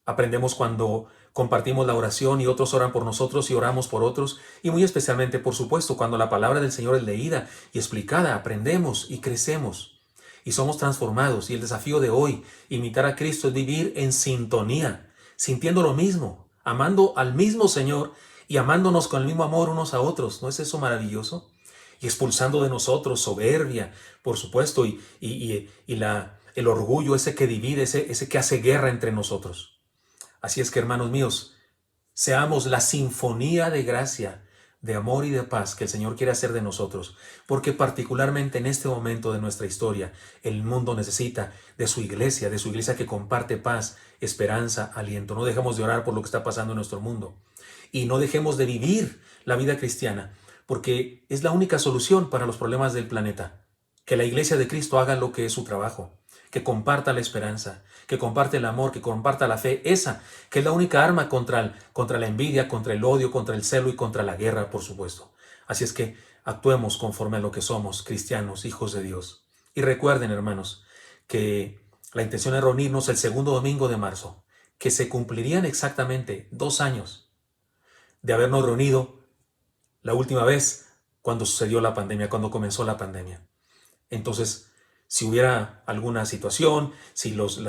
Aprendemos cuando compartimos la oración y otros oran por nosotros y oramos por otros. Y muy especialmente, por supuesto, cuando la palabra del Señor es leída y explicada, aprendemos y crecemos y somos transformados. Y el desafío de hoy, imitar a Cristo, es vivir en sintonía, sintiendo lo mismo, amando al mismo Señor y amándonos con el mismo amor unos a otros. ¿No es eso maravilloso? Y expulsando de nosotros soberbia, por supuesto, y el orgullo, ese que divide, ese que hace guerra entre nosotros. Así es que, hermanos míos, seamos la sinfonía de gracia, de amor y de paz que el Señor quiere hacer de nosotros, porque particularmente en este momento de nuestra historia, el mundo necesita de su iglesia que comparte paz, esperanza, aliento. No dejemos de orar por lo que está pasando en nuestro mundo y no dejemos de vivir la vida cristiana, porque es la única solución para los problemas del planeta. Que la iglesia de Cristo haga lo que es su trabajo, que comparta la esperanza, que comparte el amor, que comparta la fe, esa que es la única arma contra la envidia, contra el odio, contra el celo y contra la guerra, por supuesto. Así es que actuemos conforme a lo que somos, cristianos, hijos de Dios. Y recuerden, hermanos, que la intención es reunirnos el segundo domingo de marzo, que se cumplirían exactamente 2 años de habernos reunido la última vez cuando sucedió la pandemia, cuando comenzó la pandemia. Entonces, si hubiera alguna situación, si los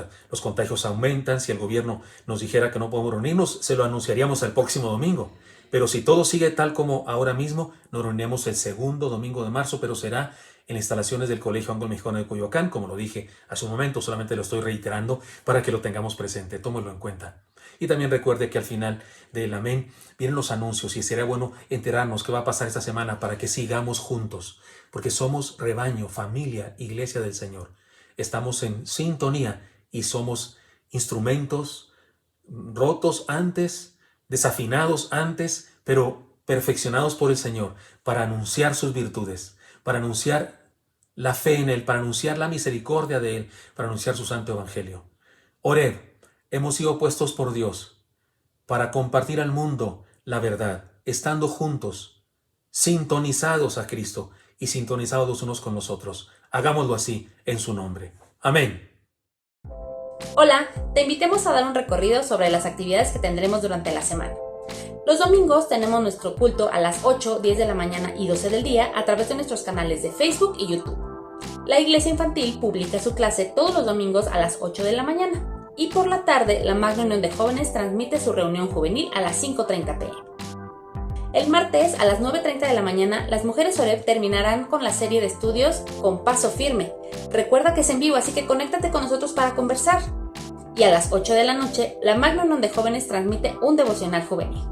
contagios aumentan, si el gobierno nos dijera que no podemos reunirnos, se lo anunciaríamos el próximo domingo. Pero si todo sigue tal como ahora mismo, nos reuniremos el segundo domingo de marzo, pero será en instalaciones del Colegio Anglo-Mexicano de Coyoacán, como lo dije hace un momento, solamente lo estoy reiterando para que lo tengamos presente, tómelo en cuenta. Y también recuerde que al final del amén vienen los anuncios y sería bueno enterarnos qué va a pasar esta semana para que sigamos juntos, porque somos rebaño, familia, iglesia del Señor. Estamos en sintonía y somos instrumentos rotos antes, desafinados antes, pero perfeccionados por el Señor para anunciar sus virtudes, para anunciar la fe en Él, para anunciar la misericordia de Él, para anunciar su santo evangelio. Oreb, hemos sido puestos por Dios para compartir al mundo la verdad, estando juntos, sintonizados a Cristo y sintonizados los unos con los otros. Hagámoslo así en su nombre. Amén. Hola, te invitamos a dar un recorrido sobre las actividades que tendremos durante la semana. Los domingos tenemos nuestro culto a las 8, 10 de la mañana y 12 del día a través de nuestros canales de Facebook y YouTube. La iglesia infantil publica su clase todos los domingos a las 8 de la mañana. Y por la tarde, la Magna Unión de Jóvenes transmite su reunión juvenil a las 5:30 p.m. El martes, a las 9:30 de la mañana, las mujeres Oreb terminarán con la serie de estudios Con Paso Firme. Recuerda que es en vivo, así que conéctate con nosotros para conversar. Y a las 8 de la noche, la Magna Unión de Jóvenes transmite un devocional juvenil.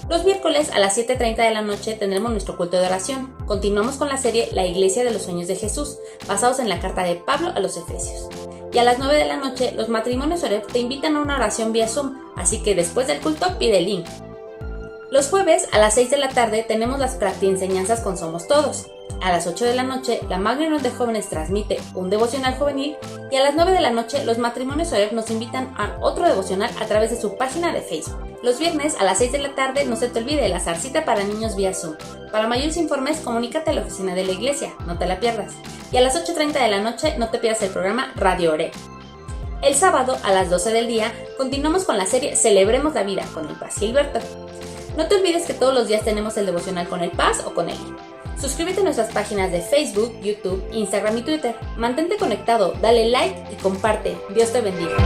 Los miércoles a las 7:30 de la noche tendremos nuestro culto de oración. Continuamos con la serie La Iglesia de los Sueños de Jesús, basados en la carta de Pablo a los Efesios. Y a las 9 de la noche, los matrimonios Oreb te invitan a una oración vía Zoom, así que después del culto pide el link. Los jueves a las 6 de la tarde tenemos las practienseñanzas con Somos Todos. A las 8 de la noche, la Magna Unión de Jóvenes transmite un devocional juvenil y a las 9 de la noche, los matrimonios Oreb nos invitan a otro devocional a través de su página de Facebook. Los viernes a las 6 de la tarde, no se te olvide la zarcita para niños vía Zoom. Para mayores informes, comunícate a la oficina de la iglesia, no te la pierdas. Y a las 8:30 de la noche, no te pierdas el programa Radio Oreb. El sábado, a las 12 del día, continuamos con la serie Celebremos la Vida con el Paz Gilberto. No te olvides que todos los días tenemos el devocional con el Paz o con él. Suscríbete a nuestras páginas de Facebook, YouTube, Instagram y Twitter. Mantente conectado, dale like y comparte. Dios te bendiga.